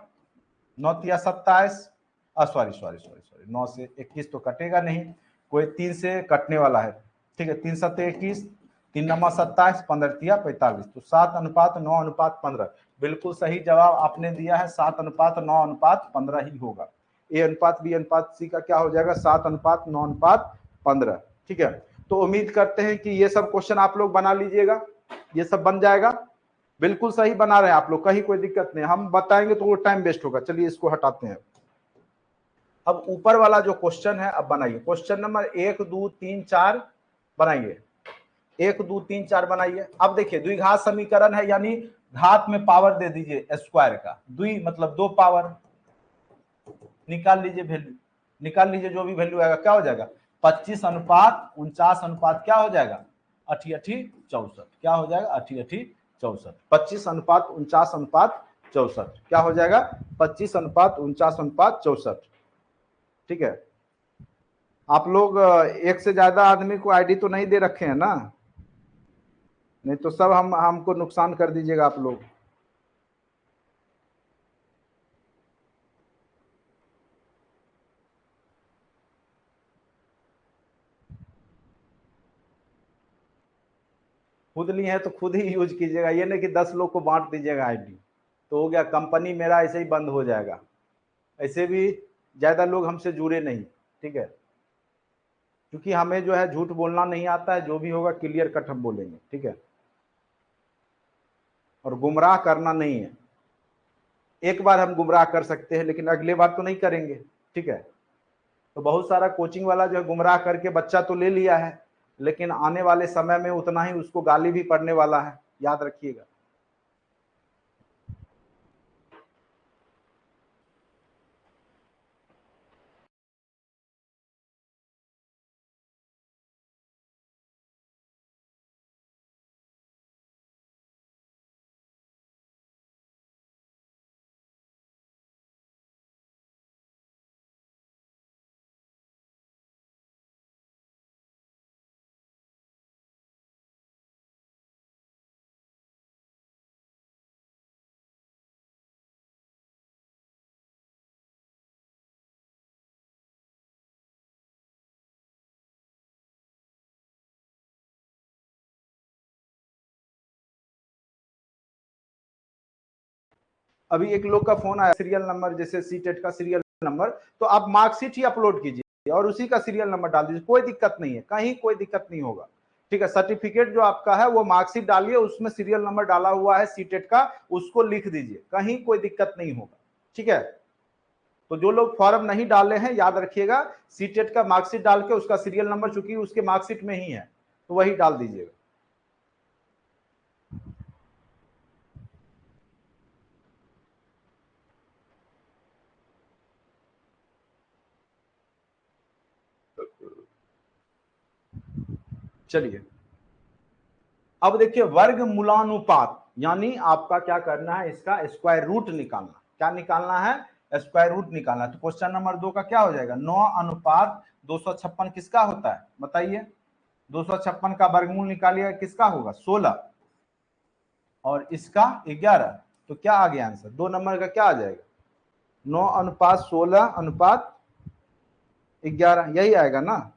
9×27 सॉरी सॉरी सॉरी सॉरी 9 से 21 तो कटेगा नहीं, कोई 3 से कटने वाला है, ठीक है। 3×7 = 21, 3×9 = 27, 15×3 = 45। तो 7:9:15 बिल्कुल सही जवाब आपने दिया है। 7:9:15 ही होगा। A/B/C का क्या हो जाएगा, 7:9:15। ठीक है, तो उम्मीद करते हैं कि ये सब क्वेश्चन आप लोग बना लीजिएगा, ये सब बन जाएगा। बिल्कुल सही बना रहे हैं आप लोग, कहीं कोई दिक्कत नहीं। हम बताएंगे तो वो टाइम वेस्ट होगा। चलिए इसको हटाते हैं। अब ऊपर वाला जो क्वेश्चन है अब बनाइए। क्वेश्चन नंबर 1, 2, 3, 4 बनाइए। 1, 2, 3, 4 बनाइए। अब देखिए द्विघात समीकरण है, यानी घात में पावर दे दीजिए स्क्वायर का, द्वि मतलब 2 पावर, निकाल लीजिए वैल्यू, निकाल लीजिए जो भी वैल्यू आएगा क्या हो जाएगा, 25:49 क्या हो जाएगा, 88:64 क्या हो जाएगा, 88:64। 25:49 क्या हो जाएगा, 25:49 ठीक है। आप लोग एक से ज्यादा आदमी को आईडी तो नहीं दे रखे हैं ना, नहीं तो सब हमको नुकसान कर दीजिएगा आप लोग। खुद लिए हैं तो खुद ही यूज कीजिएगा, ये नहीं कि 10 लोग को बांट दीजिएगा आईडी, तो हो गया कंपनी मेरा ऐसे ही बंद हो जाएगा। ऐसे भी ज्यादा लोग हमसे जुड़े नहीं, ठीक है, क्योंकि हमें जो है झूठ बोलना नहीं आता है, जो भी होगा क्लियर कट हम बोलेंगे, ठीक है, और गुमराह करना नहीं है। एक बार हम गुमराह कर सकते हैं लेकिन अगले बार तो नहीं करेंगे, ठीक है। तो बहुत सारा कोचिंग वाला जो है गुमराह करके बच्चा तो ले लिया है, लेकिन आने वाले समय में उतना ही उसको गाली भी पड़ने वाला है, याद रखिएगा। अभी एक लोग का फोन आया, सीरियल नंबर जैसे सीटेट का सीरियल नंबर, तो आप मार्कशीट ही अपलोड कीजिए और उसी का सीरियल नंबर डाल दीजिए, कोई दिक्कत नहीं है, कहीं कोई दिक्कत नहीं होगा, ठीक है। सर्टिफिकेट जो आपका है वो मार्कशीट डालिए, उसमें सीरियल नंबर डाला हुआ है सीटेट का, उसको लिख दीजिए, कहीं कोई दिक्कत नहीं होगा, ठीक है। तो जो लोग फॉर्म नहीं डाले हैं याद रखिएगा, सीटेट का मार्कशीट डाल के उसका सीरियल नंबर, चूंकि उसके मार्कशीट में ही है, तो वही डाल दीजिएगा। चलिए अब देखिए वर्गमूलानुपात, यानी आपका क्या करना है, इसका स्क्वायर रूट निकालना। क्या निकालना है? स्क्वायर रूट निकालना। तो क्वेश्चन नंबर 2 का क्या हो जाएगा? 9 अनुपात 256 किसका होता है बताइए? 256 का वर्गमूल निकालिए, किसका होगा? 16 और इसका 11। तो क्या आ गया आंसर? 2 नंबर का क्या आ जाएगा? 9 अनुपात 16 अनुपात 11, यही आएगा ना।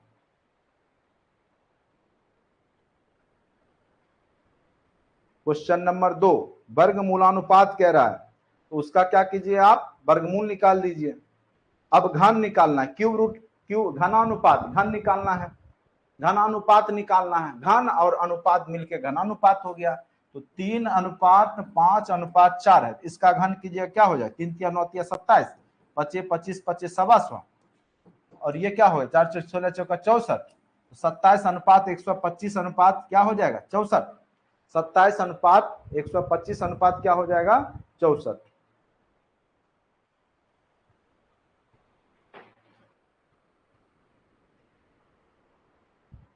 क्वेश्चन नंबर 2 वर्गमूलानुपात कह रहा है, तो उसका क्या कीजिए आप? वर्गमूल निकाल दीजिए। अब घन निकालना है, क्यूब रूट, क्यूब घनानुपात, घन निकालना है, घनानुपात निकालना है। घन और अनुपात मिलके घनानुपात हो गया। तो 3 अनुपात 5 अनुपात 4 है, इसका घन कीजिए, क्या हो जाए? 3 3 9 27, 25 25 25 125, और ये क्या हो? 4 16 चौका 64, 27 अनुपात 125 अनुपात क्या हो जाएगा? 64। 27 अनुपात 125 अनुपात क्या हो जाएगा? 64।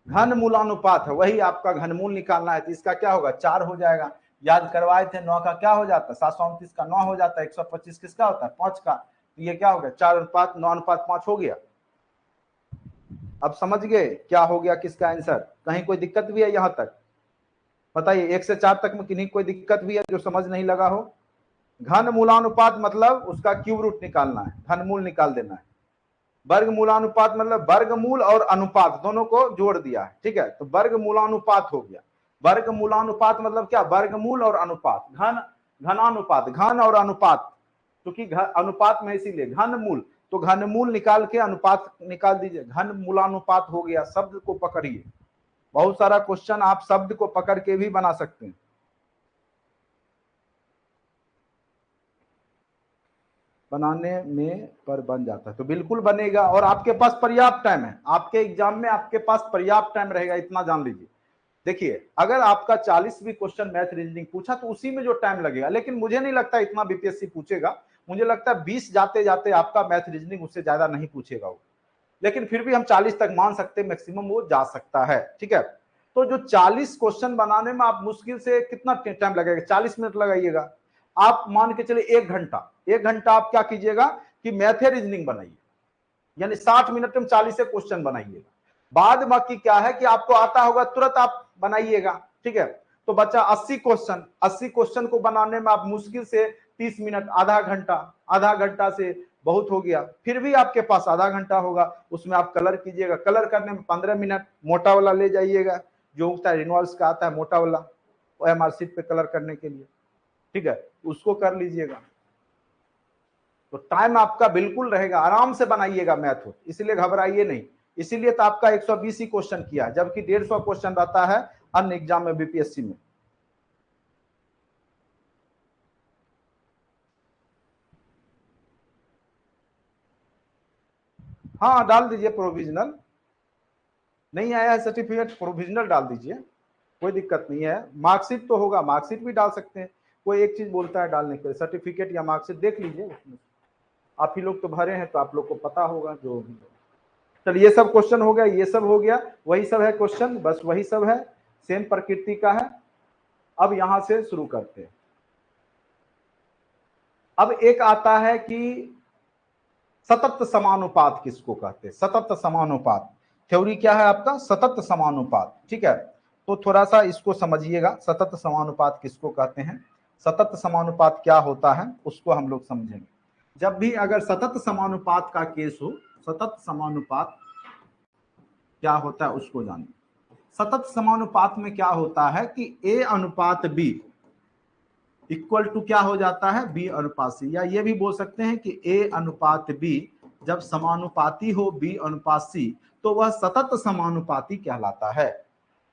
घन मूलानुपात है, वही आपका घनमूल निकालना है। तो इसका क्या होगा? 4 हो जाएगा। याद करवाए थे 9 का क्या हो जाता है? 729 का 9 हो जाता है। 125 किसका होता है? 5 का। तो ये क्या हो गया? 4 अनुपात 9 अनुपात 5 हो गया। अब समझ गए क्या हो गया, किसका आंसर? कहीं कोई दिक्कत भी है यहां तक? बताइए 1 से 4 तक में किन्हीं कोई दिक्कत भी है जो समझ नहीं लगा हो? घन मूलानुपात मतलब उसका क्यूब रूट निकालना है, घनमूल निकाल देना है। वर्गमूलानुपात मतलब वर्गमूल और अनुपात दोनों को जोड़ दिया है, ठीक है। तो वर्गमूलानुपात हो गया। वर्गमूलानुपात मतलब क्या? वर्गमूल और अनुपात। घन घनानुपात, घन और अनुपात, क्योंकि अनुपात में इसीलिए घनमूल, तो घनमूल निकाल के अनुपात निकाल दीजिए। घन मूलानुपात हो गया। शब्द को पकड़िए, बहुत सारा क्वेश्चन आप शब्द को पकड़ के भी बना सकते हैं। बनाने में पर बन जाता है, तो बिल्कुल बनेगा, और आपके पास पर्याप्त टाइम है। आपके एग्जाम में आपके पास पर्याप्त टाइम रहेगा, इतना जान लीजिए। देखिए अगर आपका 40 भी क्वेश्चन मैथ रीजनिंग पूछा तो उसी में जो टाइम लगेगा, लेकिन मुझे नहीं लगता इतना बीपीएससी पूछेगा। मुझे लगता है 20 जाते जाते आपका मैथ रीजनिंग उससे ज्यादा नहीं पूछेगा वो, लेकिन फिर भी हम 40 तक मान सकते हैं, मैक्सिमम वो जा सकता है, ठीक है। तो जो 40 क्वेश्चन बनाने में आप मुश्किल से कितना टाइम लगेगा? 40 मिनट लगाइएगा। आप मान के चले 1 घंटा, 1 घंटा आप क्या कीजिएगा कि मैथ रीजनिंग बनाइए, यानी 60 मिनट में 40 क्वेश्चन बनाइएगा। बाद बाकी क्या है कि आपको आता होगा तुरंत आप बनाइएगा, ठीक है। तो बच्चा 80 क्वेश्चन, 80 क्वेश्चन को बनाने में आप मुश्किल से 30 मिनट, आधा घंटा, आधा घंटा से बहुत हो गया। फिर भी आपके पास आधा घंटा होगा, उसमें आप कलर कीजिएगा। कलर करने में 15 मिनट, मोटा वाला ले जाइएगा, जो होता है रिनॉल्ड्स का आता है मोटा वाला, OMR शीट पे कलर करने के लिए, ठीक है, उसको कर लीजिएगा। तो टाइम आपका बिल्कुल रहेगा, आराम से बनाइएगा मैथ हो, इसलिए घबराइए नहीं। इसीलिए तो आपका 120 ही क्वेश्चन किया, जबकि 150 क्वेश्चन रहता है अन्य एग्जाम में, बीपीएससी में। हाँ डाल दीजिए प्रोविजनल, नहीं आया है सर्टिफिकेट, प्रोविजनल डाल दीजिए, कोई दिक्कत नहीं है। मार्कशीट तो होगा, मार्कशीट भी डाल सकते हैं। कोई एक चीज बोलता है डालने के लिए, सर्टिफिकेट या मार्कशीट देख लीजिए उसमें। आप ही लोग तो भरे हैं तो आप लोग को पता होगा जो। चलिए ये सब क्वेश्चन हो गया, ये सब हो गया, वही सब है क्वेश्चन, बस वही सब है, सेम प्रकृति का है। अब यहां से शुरू करते हैं। अब एक आता है कि सतत समानुपात किसको कहते हैं? सतत समानुपात थ्योरी क्या है आपका? सतत समानुपात, ठीक है। तो थोड़ा सा इसको समझिएगा, सतत समानुपात किसको कहते हैं, सतत समानुपात क्या होता है उसको हम लोग समझेंगे। जब भी अगर सतत समानुपात का केस हो, सतत समानुपात क्या होता है उसको जानिए। सतत समानुपात में क्या होता है कि A अनुपात B इक्वल टू क्या हो जाता है? B अनुपात C, या ये भी बोल सकते हैं कि A अनुपात B जब समानुपाती हो B अनुपात C तो वह सतत समानुपाती कहलाता है।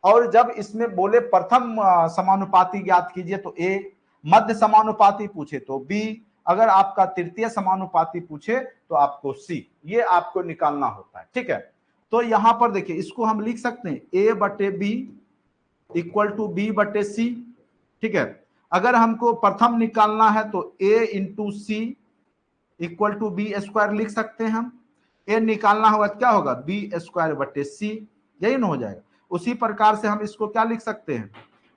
और जब इसमें बोले प्रथम समानुपाती ज्ञात कीजिए तो A, मध्य समानुपाती पूछे तो B, अगर आपका तृतीय समानुपाती पूछे तो आपको C, ये आपको निकालना होता है, ठीक है। तो यहां पर देखिए इसको हम लिख सकते हैं ए बटे बी इक्वल टू बी बटे सी, ठीक है। अगर हमको प्रथम निकालना है तो A into C equal to B square लिख सकते हैं हम। ए निकालना होगा तो क्या होगा बी स्क्वायर बटे सी, यही ना हो जाएगा। उसी प्रकार से हम इसको क्या लिख सकते हैं,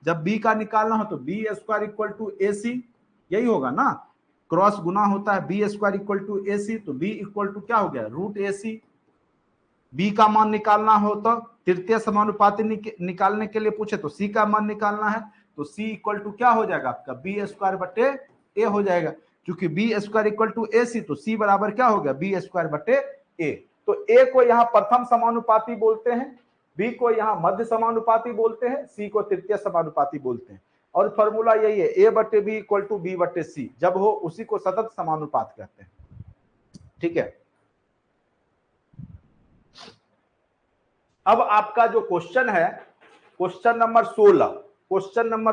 जब बी का निकालना हो तो बी स्क्वायर इक्वल टू ए सी, यही होगा ना, क्रॉस गुना होता है बी स्क्वायर इक्वल टू ए सी, तो बी इक्वल टू क्या हो गया रूट ए सी। बी का मान निकालना हो तो तृतीय समानुपाती निकालने के लिए पूछे तो सी का मान निकालना है, तो सी इक्वल टू क्या हो जाएगा आपका बी स्क्वायर बटे ए हो जाएगा। क्योंकि बी स्क्वायर इक्वल टू ए सी, तो सी बराबर क्या हो गया बी स्क्वायर बटे ए। तो ए को यहाँ प्रथम समानुपाती बोलते हैं, बी को यहाँ मध्य समानुपाती बोलते हैं, सी को तृतीय समानुपाती बोलते हैं। और फॉर्मूला यही है ए बटे बी इक्वल टू बी बटे सी, जब हो उसी को सतत समानुपात कहते हैं, ठीक है। अब आपका जो क्वेश्चन है क्वेश्चन नंबर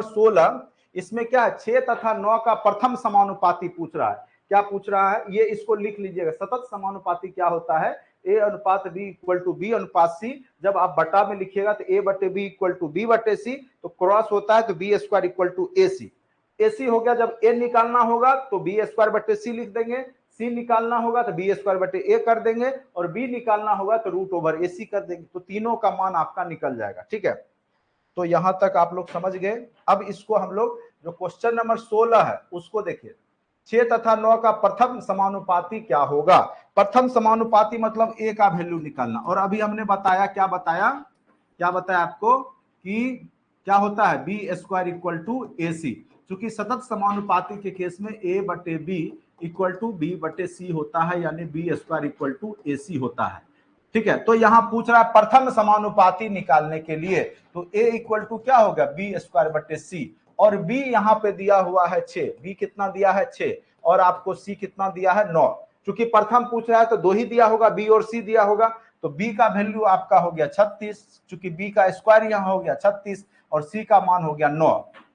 16, इसमें क्या है 6 तथा 9 का प्रथम समानुपाती पूछ रहा है। क्या पूछ रहा है ये इसको लिख लीजिएगा। सतत समानुपाती क्या होता है, ए अनुपात बी इक्वल टू बी अनुपात सी। जब आप बटा में लिखिएगा तो ए बटे बी इक्वल टू बी बटे सी, तो क्रॉस होता है तो B square equal to A C. A C हो गया, जब ए निकालना होगा तो बी स्क्वायर बटे सी लिख देंगे, सी निकालना होगा तो बी स्क्वायर बटे ए कर देंगे, और बी निकालना होगा तो रूट ओवर ए सी कर देंगे। तो तीनों का मान आपका निकल जाएगा, ठीक है। तो यहां तक आप लोग समझ गए। अब इसको हम लोग जो क्वेश्चन नंबर 16 है उसको देखिए, 6 तथा 9 का प्रथम समानुपाती क्या होगा। प्रथम समानुपाती मतलब ए का वैल्यू निकालना। और अभी हमने बताया क्या बताया आपको कि क्या होता है बी स्क्वायर इक्वल टू ए सी। चूंकि सतत समानुपाती के केस में ए बटे बी इक्वल टू बी बटे सी होता है, यानी बी स्क्वायर इक्वल टू ए सी होता है, ठीक है। तो यहां पूछ रहा है प्रथम समानुपाती निकालने के लिए, तो ए इक्वल टू क्या होगा बी स्क्वायर बटे सी, और बी यहाँ पे दिया हुआ है 6, बी कितना दिया है 6, और आपको सी कितना दिया है 9। चूंकि प्रथम पूछ रहा है तो 2 ही दिया होगा, बी और सी दिया होगा, तो बी का वैल्यू आपका हो गया 36, चूंकि बी का स्क्वायर यहाँ हो गया 36 और सी का मान हो गया 9।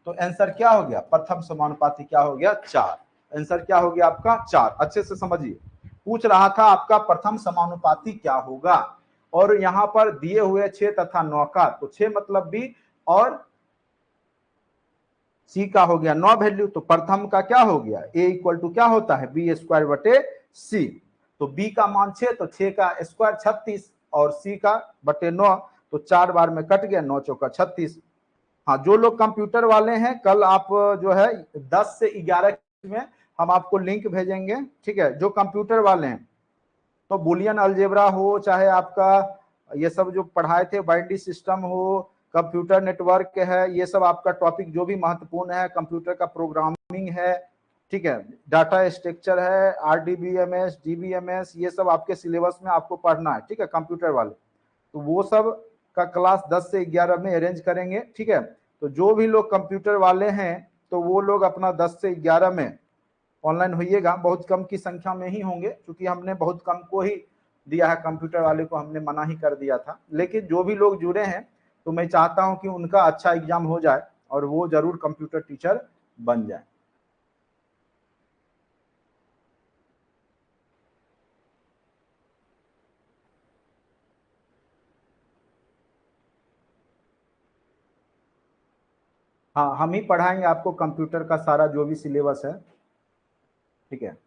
तो आंसर क्या हो गया, प्रथम समानुपाती क्या हो गया 4। आंसर क्या हो गया आपका 4। अच्छे से समझिए, पूछ रहा था आपका प्रथम समानुपाती क्या होगा, और यहां पर दिए हुए 6 तथा 9 का, तो 6 मतलब बी और सी का हो गया 9 वैल्यू, तो प्रथम का क्या हो गया ए इक्वल टू क्या होता है बी स्क्वायर बटे सी। तो बी का मान 6, तो 6 का स्क्वायर 36 और सी का बटे 9, तो 4 बार में कट गया, 9 चौका 36। हाँ, जो लोग कंप्यूटर वाले हैं कल आप जो है 10 से 11 में हम आपको लिंक भेजेंगे, ठीक है। जो कंप्यूटर वाले हैं तो बुलियन अलजेब्रा हो, चाहे आपका ये सब जो पढ़ाए थे बाइनरी सिस्टम हो, कंप्यूटर नेटवर्क है, ये सब आपका टॉपिक जो भी महत्वपूर्ण है, कंप्यूटर का प्रोग्रामिंग है, ठीक है, डाटा स्ट्रक्चर है, आरडीबीएमएस, डीबीएमएस, ये सब आपके सिलेबस में आपको पढ़ना है, ठीक है, कंप्यूटर वाले। तो वो सब का क्लास 10 से 11 में अरेंज करेंगे, ठीक है। तो जो भी लोग कंप्यूटर वाले हैं तो वो लोग अपना 10 से 11 में ऑनलाइन होइएगा। बहुत कम की संख्या में ही होंगे, क्योंकि हमने बहुत कम को ही दिया है, कंप्यूटर वाले को हमने मना ही कर दिया था। लेकिन जो भी लोग जुड़े हैं तो मैं चाहता हूं कि उनका अच्छा एग्जाम हो जाए और वो जरूर कंप्यूटर टीचर बन जाए। हाँ, हम ही पढ़ाएंगे आपको कंप्यूटर का सारा जो भी सिलेबस है, ठीक है।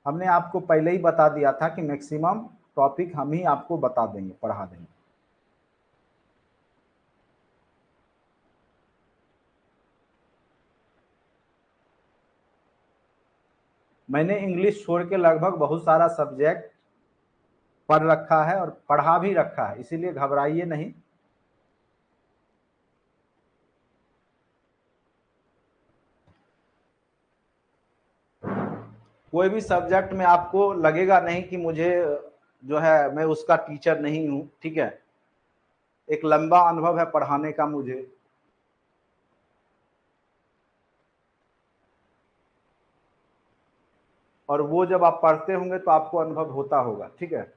हमने आपको पहले ही बता दिया था कि मैक्सिमम टॉपिक हम ही आपको बता देंगे, पढ़ा देंगे। मैंने इंग्लिश छोड़ के लगभग बहुत सारा सब्जेक्ट पढ़ रखा है और पढ़ा भी रखा है, इसीलिए घबराइए नहीं। कोई भी सब्जेक्ट में आपको लगेगा नहीं कि मुझे जो है मैं उसका टीचर नहीं हूं, ठीक है। एक लंबा अनुभव है पढ़ाने का मुझे। और वो जब आप पढ़ते होंगे तो आपको अनुभव होता होगा, ठीक है।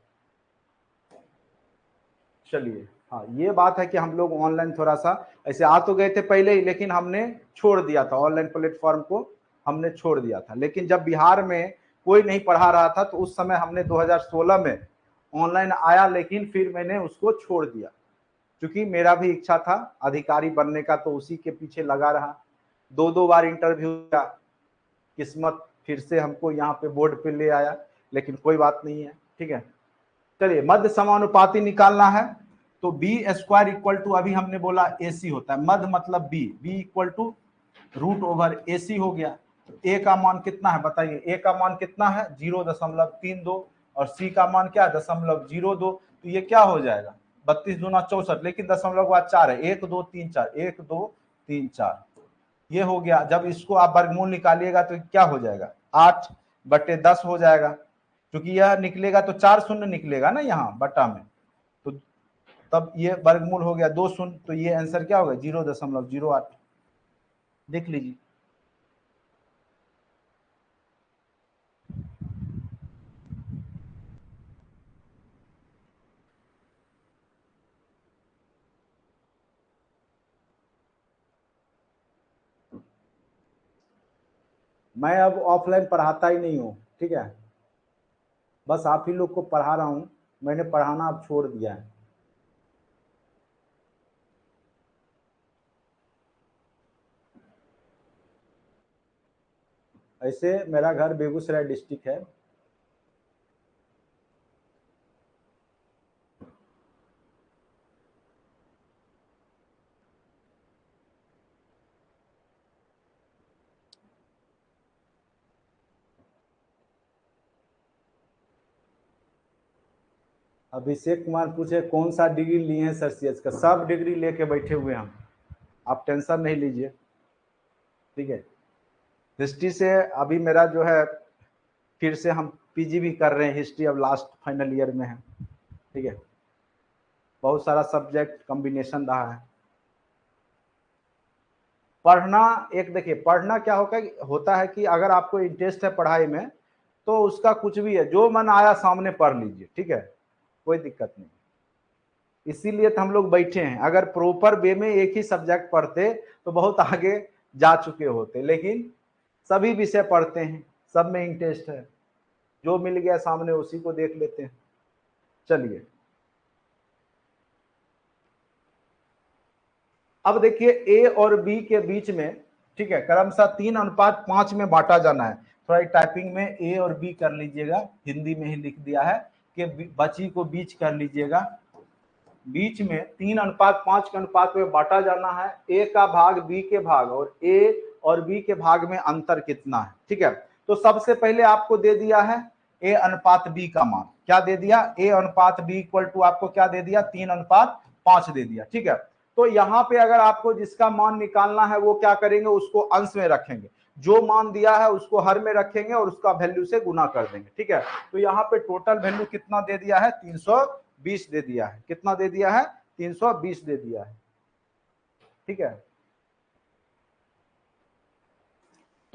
चलिए, हाँ, ये बात है कि हम लोग ऑनलाइन थोड़ा सा ऐसे आ तो गए थे पहले ही, लेकिन हमने छोड़ दिया था ऑनलाइन प्लेटफॉर्म को, हमने छोड़ दिया था। लेकिन जब बिहार में कोई नहीं पढ़ा रहा था। तो उस समय हमने 2016 में ऑनलाइन आया, लेकिन फिर मैंने उसको छोड़ दिया क्योंकि मेरा भी इच्छा था अधिकारी बनने का, तो उसी के पीछे लगा रहा। 2 बार इंटरव्यू किया, किस्मत फिर से हमको यहाँ पे बोर्ड पे ले आया, लेकिन कोई बात नहीं है, ठीक है। चलिए, मध्य समानुपाती निकालना है तो बी स्क्वायर इक्वल टू, अभी हमने बोला ए सी होता है, मध्य मतलब B, B equal to root over A C हो गया। तो ए का मान कितना है बताइए, ए का मान कितना है 0.32 और सी का मान क्या है 0.02। तो ये क्या हो जाएगा 32 दूना 64, लेकिन दशमलव के बाद 4 है, 1 2 3 4, 1 2 3 4, ये हो गया। जब इसको आप वर्गमूल निकालिएगा तो क्या हो जाएगा 8/10 हो जाएगा, क्योंकि यह निकलेगा तो 4 शून्य निकलेगा ना यहाँ बटा में, तो तब ये वर्गमूल हो गया 2 शून्य, तो ये आंसर क्या होगा 0.08। देख लीजिए। मैं अब ऑफलाइन पढ़ाता ही नहीं हूँ, ठीक है, बस आप ही लोग को पढ़ा रहा हूँ। मैंने पढ़ाना अब छोड़ दिया है। ऐसे मेरा घर बेगूसराय डिस्ट्रिक्ट है। अभिषेक कुमार पूछे कौन सा डिग्री लिए हैं सर सीएच का, सब डिग्री लेके बैठे हुए हैं हम, आप टेंशन नहीं लीजिए, ठीक है। हिस्ट्री से अभी मेरा जो है फिर से हम पीजी भी कर रहे हैं, हिस्ट्री अब लास्ट फाइनल ईयर में है, ठीक है। बहुत सारा सब्जेक्ट कॉम्बिनेशन रहा है। पढ़ना, एक देखिए पढ़ना क्या होता है कि अगर आपको इंटरेस्ट है पढ़ाई में तो उसका कुछ भी है, जो मन आया सामने पढ़ लीजिए, ठीक है, कोई दिक्कत नहीं। इसीलिए तो हम लोग बैठे हैं, अगर प्रॉपर वे में एक ही सब्जेक्ट पढ़ते तो बहुत आगे जा चुके होते, लेकिन सभी विषय पढ़ते हैं, सब में इंटरेस्ट है, जो मिल गया सामने उसी को देख लेते हैं। चलिए, अब देखिए ए और बी के बीच में, ठीक है, क्रमशः 3:5 में बांटा जाना है। थोड़ा टाइपिंग में ए और बी कर लीजिएगा, हिंदी में ही लिख दिया है कि बची को बीच कर लीजिएगा। बीच में 3:5 के अनुपात में बांटा जाना है, ए का भाग बी के भाग और ए और बी के भाग में अंतर कितना है, ठीक है। तो सबसे पहले आपको दे दिया है ए अनुपात बी का मान, क्या दे दिया, ए अनुपात बी इक्वल टू आपको क्या दे दिया 3:5 दे दिया, ठीक है। तो यहाँ पे अगर आपको जिसका मान निकालना है वो क्या करेंगे, उसको अंश में रखेंगे, जो मान दिया है उसको हर में रखेंगे और उसका वैल्यू से गुना कर देंगे, ठीक है। तो यहाँ पे टोटल वैल्यू कितना दे दिया है 320 दे दिया है, कितना दे दिया है 320 दे दिया है, ठीक है।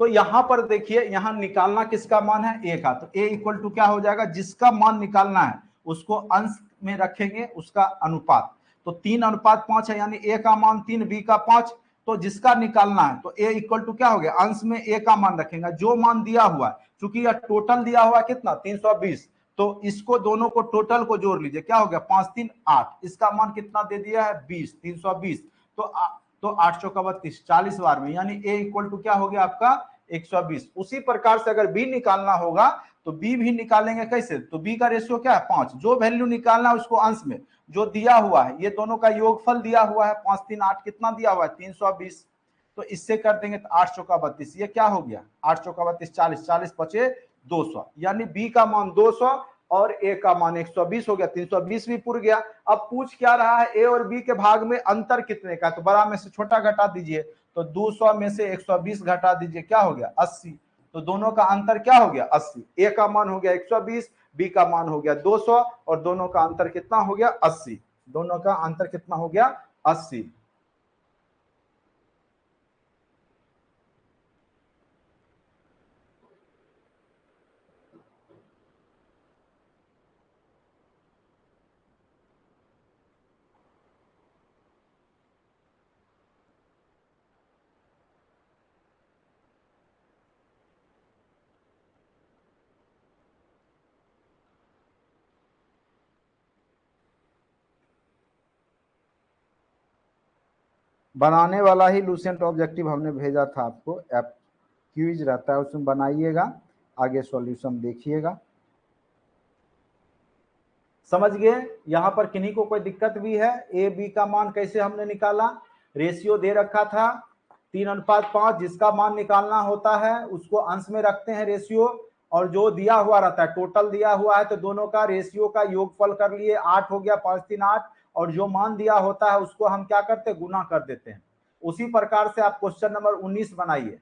तो यहां पर देखिए, यहां निकालना किसका मान है ए का, तो ए इक्वल टू क्या हो जाएगा, जिसका मान निकालना है उसको अंश में रखेंगे, उसका अनुपात। तो 3:5 है, यानी ए का मान 3 बी का 5, तो जिसका निकालना है तो ए इक्वल टू क्या हो गया, अंश में ए का मान रखेंगे, जो मान दिया हुआ है, क्योंकि यह टोटल दिया हुआ है कितना 320, तो इसको दोनों को टोटल को जोड़ लीजिए, क्या हो गया 5 3 8, इसका मान कितना दे दिया है 20, 320, तो 8 चौका 32, 40 बार में, यानी ए इक्वल टू क्या हो गया आपका 120। उसी प्रकार से अगर बी निकालना होगा तो बी भी निकालेंगे कैसे, तो बी का रेशियो क्या है 5, जो वैल्यू निकालना है उसको अंश में, जो दिया हुआ है ये दोनों का योगफल दिया हुआ है 5 3 8, कितना दिया हुआ है 320, तो इससे कर देंगे तो 8 चौका 32, ये क्या हो गया 8 चौका 32, 40 40 पचे 200, यानी बी का मान 200 और ए का मान 120 हो गया, 320 भी पूर गया। अब पूछ क्या रहा है ए और बी के भाग में अंतर कितने का, तो बड़ा में से छोटा घटा दीजिए, तो 200 में से 120 घटा दीजिए, क्या हो गया 80, तो दोनों का अंतर क्या हो गया 80, ए का मान हो गया 120, बी का मान हो गया 200 और दोनों का अंतर कितना हो गया 80, दोनों का अंतर कितना हो गया 80। बनाने वाला ही लूसेंट ऑब्जेक्टिव हमने भेजा था आपको, ऐप क्विज रहता है उसमें बनाइएगा, आगे सॉल्यूशन देखिएगा। समझ गए? यहां पर किन्हीं को कोई दिक्कत भी है? ए बी का मान कैसे हमने निकाला? रेशियो दे रखा था 3:5, जिसका मान निकालना होता है उसको अंश में रखते हैं रेशियो, और जो दिया हुआ रहता है टोटल दिया हुआ है तो दोनों का रेशियो का योगफल कर लिए, 8 हो गया, 5 3 8, और जो मान दिया होता है उसको हम क्या करते हैं, गुना कर देते हैं। उसी प्रकार से आप क्वेश्चन नंबर 19 बनाइए।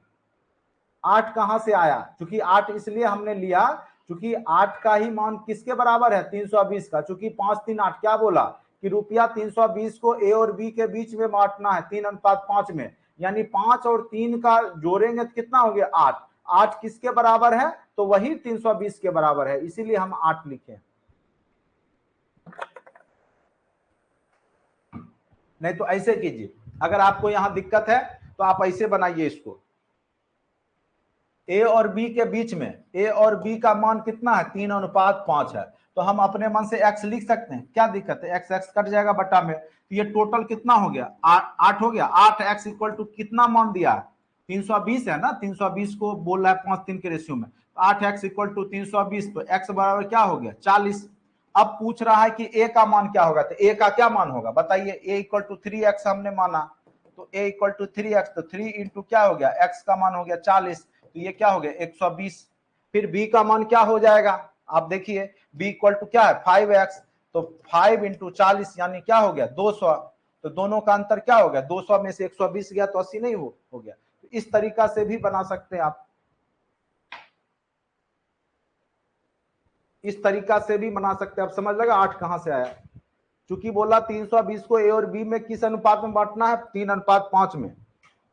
8 कहां से आया? क्योंकि 8 इसलिए हमने लिया क्योंकि 8 का ही मान किसके बराबर है, 320 का। क्योंकि 5 3 8 क्या बोला कि रुपया 320 को ए और बी के बीच में बांटना है 3:5 में, यानी 5 और 3 का जोड़ेंगे तो कितना हो गया, 8। 8 किसके बराबर है? तो वही 320 के बराबर है, इसीलिए हम 8 लिखे। नहीं तो ऐसे कीजिए, अगर आपको यहां दिक्कत है तो आप ऐसे बनाइए इसको। ए और बी के बीच में, ए और बी का मान कितना है, 3:5 है, तो हम अपने मन से एक्स लिख सकते हैं, क्या दिक्कत है, एक्स एक्स कट जाएगा बटा में, तो ये टोटल कितना हो गया, 8 हो गया। 8 एक्स इक्वल टू कितना मान दिया, 320 है ना, 320 को बोल रहा है 5 3 के रेशियो में, 8 एक्स इक्वल टू 320, तो एक्स बराबर क्या हो गया, 40। अब पूछ रहा है कि ए का मान क्या होगा, तो ए का क्या मान होगा बताइए, ए इक्वल टू 3x हमने माना, तो ए इक्वल टू 3x, तो 3 इंटू क्या हो गया, एक्स का मान हो गया 40, तो ये क्या हो गया 120। फिर बी का मान क्या हो जाएगा, आप देखिए बी इक्वल टू क्या है 5x, तो 5 इंटू 40 यानी क्या हो गया 200, तो दोनों का अंतर क्या हो गया, 200 में से 120 गया तो 80 नहीं हो गया। तो इस तरीका से भी बना सकते हैं आप, इस तरीका से भी बना सकते हैं आप। समझ लगा 8 कहां से आया? चूंकि बोला 320 को ए और बी में किस अनुपात में बांटना है, 3:5 में,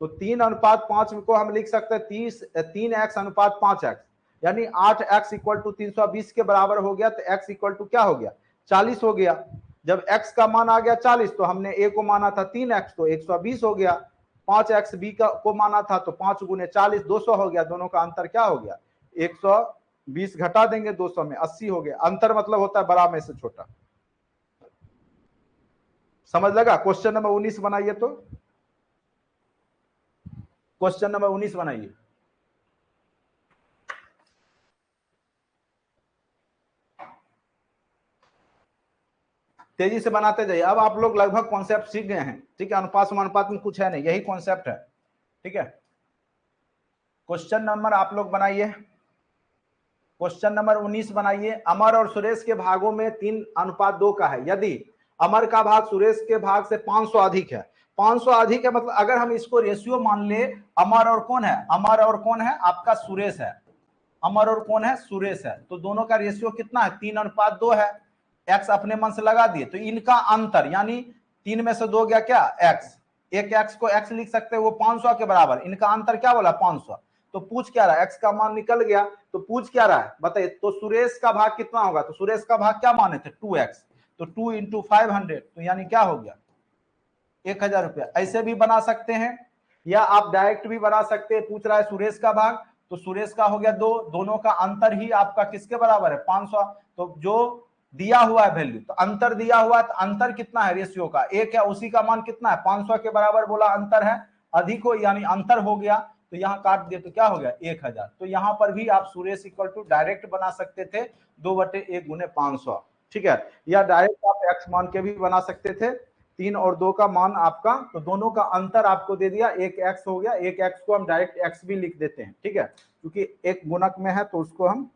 तो 3:5 को हम लिख सकते हैं 3x/5x, यानी 8x इक्वल टू 320 के बराबर हो गया, तो x इक्वल टू क्या हो गया 40 हो गया। जब x का मान आ गया 40, तो हमने a को माना था 3x, तो 120 हो गया। 5x b को माना था, तो 5 गुने 40 200 हो गया, दोनों का अंतर क्या हो गया 120, घटा देंगे 200 में 80 हो गया। अंतर मतलब होता है बड़ा में से छोटा। समझ लगा? क्वेश्चन नंबर 19 बनाइए, तो क्वेश्चन नंबर 19 बनाइए। तेजी से बनाते जाइए। अब आप लोग लगभग कॉन्सेप्ट सीख गए हैं, ठीक है, अनुपात समानुपात में कुछ है नहीं, यही कॉन्सेप्ट है, ठीक है। क्वेश्चन नंबर आप लोग बनाइए, क्वेश्चन नंबर 19 बनाइए। अमर और सुरेश के भागों में 3:2 का है, यदि अमर का भाग सुरेश के भाग से 500 अधिक है, 500 अधिक है मतलब अगर हम इसको रेशियो मान ले, अमर और कौन है, अमर और कौन है आपका सुरेश है, अमर और कौन है सुरेश है, तो दोनों का रेशियो कितना है 3:2 है। एक्स अपने मन से लगा दिए, तो इनका अंतर यानी 3 में से 2 गया क्या एक्स, एक एक्स को एक्स लिख सकते हैं, वो 500 के बराबर, इनका अंतर क्या बोला 500। तो पूछ क्या रहा है, एक्स का मान निकल गया, तो पूछ क्या रहा है बताइए, तो सुरेश का भाग कितना होगा, तो सुरेश का भाग क्या माने थे 2x, तो 2 इंटू 500, तो यानी क्या हो गया 1000 रुपया। ऐसे भी बना सकते हैं, या आप डायरेक्ट भी बना सकते हैं। पूछ रहा है सुरेश का भाग, तो सुरेश का हो गया 2, दोनों का अंतर ही आपका किसके बराबर है 500, तो जो दिया हुआ है वैल्यू, तो अंतर दिया हुआ है, तो अंतर कितना है रेशियो का एक है, उसी का मान कितना है 500 के बराबर बोला अंतर है, अधिक हो यानी अंतर हो गया, तो यहाँ काट दिए तो क्या हो गया 1000। तो यहाँ पर भी आप सुरेश इक्वल टू डायरेक्ट बना सकते थे 2/1 गुने 500, ठीक है, या डायरेक्ट आप एक्स मान के भी बना सकते थे, 3 और 2 का मान आपका, तो दोनों का अंतर आपको दे दिया, एक एक्स हो गया, एक एक्स को हम डायरेक्ट एक्स भी लिख देते हैं, ठीक है, क्योंकि एक गुणक में है तो उसको हम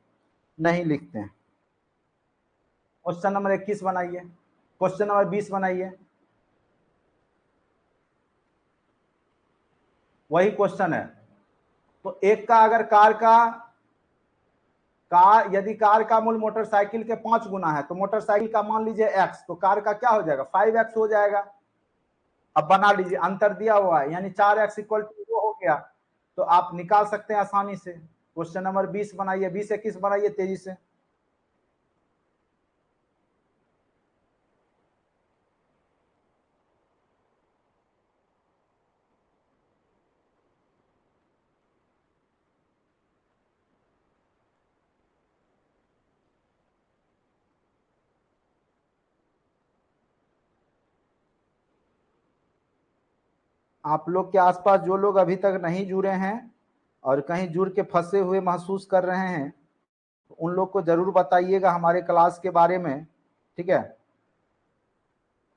नहीं लिखते हैं। क्वेश्चन नंबर 21 बनाइए, क्वेश्चन नंबर 20 बनाइए, वही क्वेश्चन है। तो एक का अगर कार यदि कार का मूल्य मोटरसाइकिल के 5 गुना है, तो मोटरसाइकिल का मान लीजिए एक्स, तो कार का क्या हो जाएगा 5x हो जाएगा। अब बना लीजिए, अंतर दिया हुआ है यानी 4x इक्वल टू वो हो गया, तो आप निकाल सकते हैं आसानी से। क्वेश्चन नंबर 20 बनाइए, 20 21 बनाइए तेजी से। आप लोग के आसपास जो लोग अभी तक नहीं जुड़े हैं और कहीं जुड़ के फंसे हुए महसूस कर रहे हैं, उन लोग को जरूर बताइएगा हमारे क्लास के बारे में, ठीक है।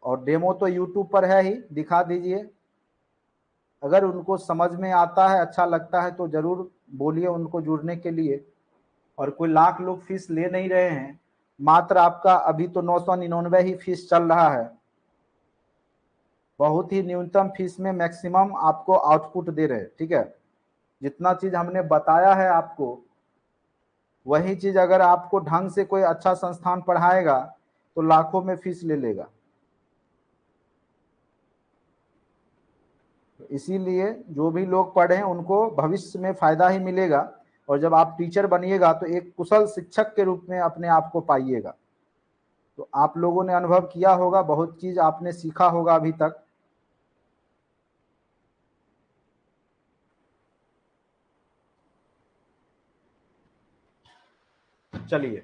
और डेमो तो यूट्यूब पर है ही, दिखा दीजिए। अगर उनको समझ में आता है, अच्छा लगता है, तो जरूर बोलिए उनको जुड़ने के लिए। और कोई लाख लोग फीस ले नहीं रहे हैं, मात्र आपका अभी तो 999 ही फीस चल रहा है। बहुत ही न्यूनतम फीस में मैक्सिमम आपको आउटपुट दे रहे हैं, ठीक है। जितना चीज हमने बताया है आपको, वही चीज अगर आपको ढंग से कोई अच्छा संस्थान पढ़ाएगा तो लाखों में फीस ले लेगा। इसीलिए जो भी लोग पढ़े उनको भविष्य में फायदा ही मिलेगा। और जब आप टीचर बनिएगा तो एक कुशल शिक्षक के रूप में अपने आप को पाइएगा। तो आप लोगों ने अनुभव किया होगा, बहुत चीज आपने सीखा होगा अभी तक। चलिए,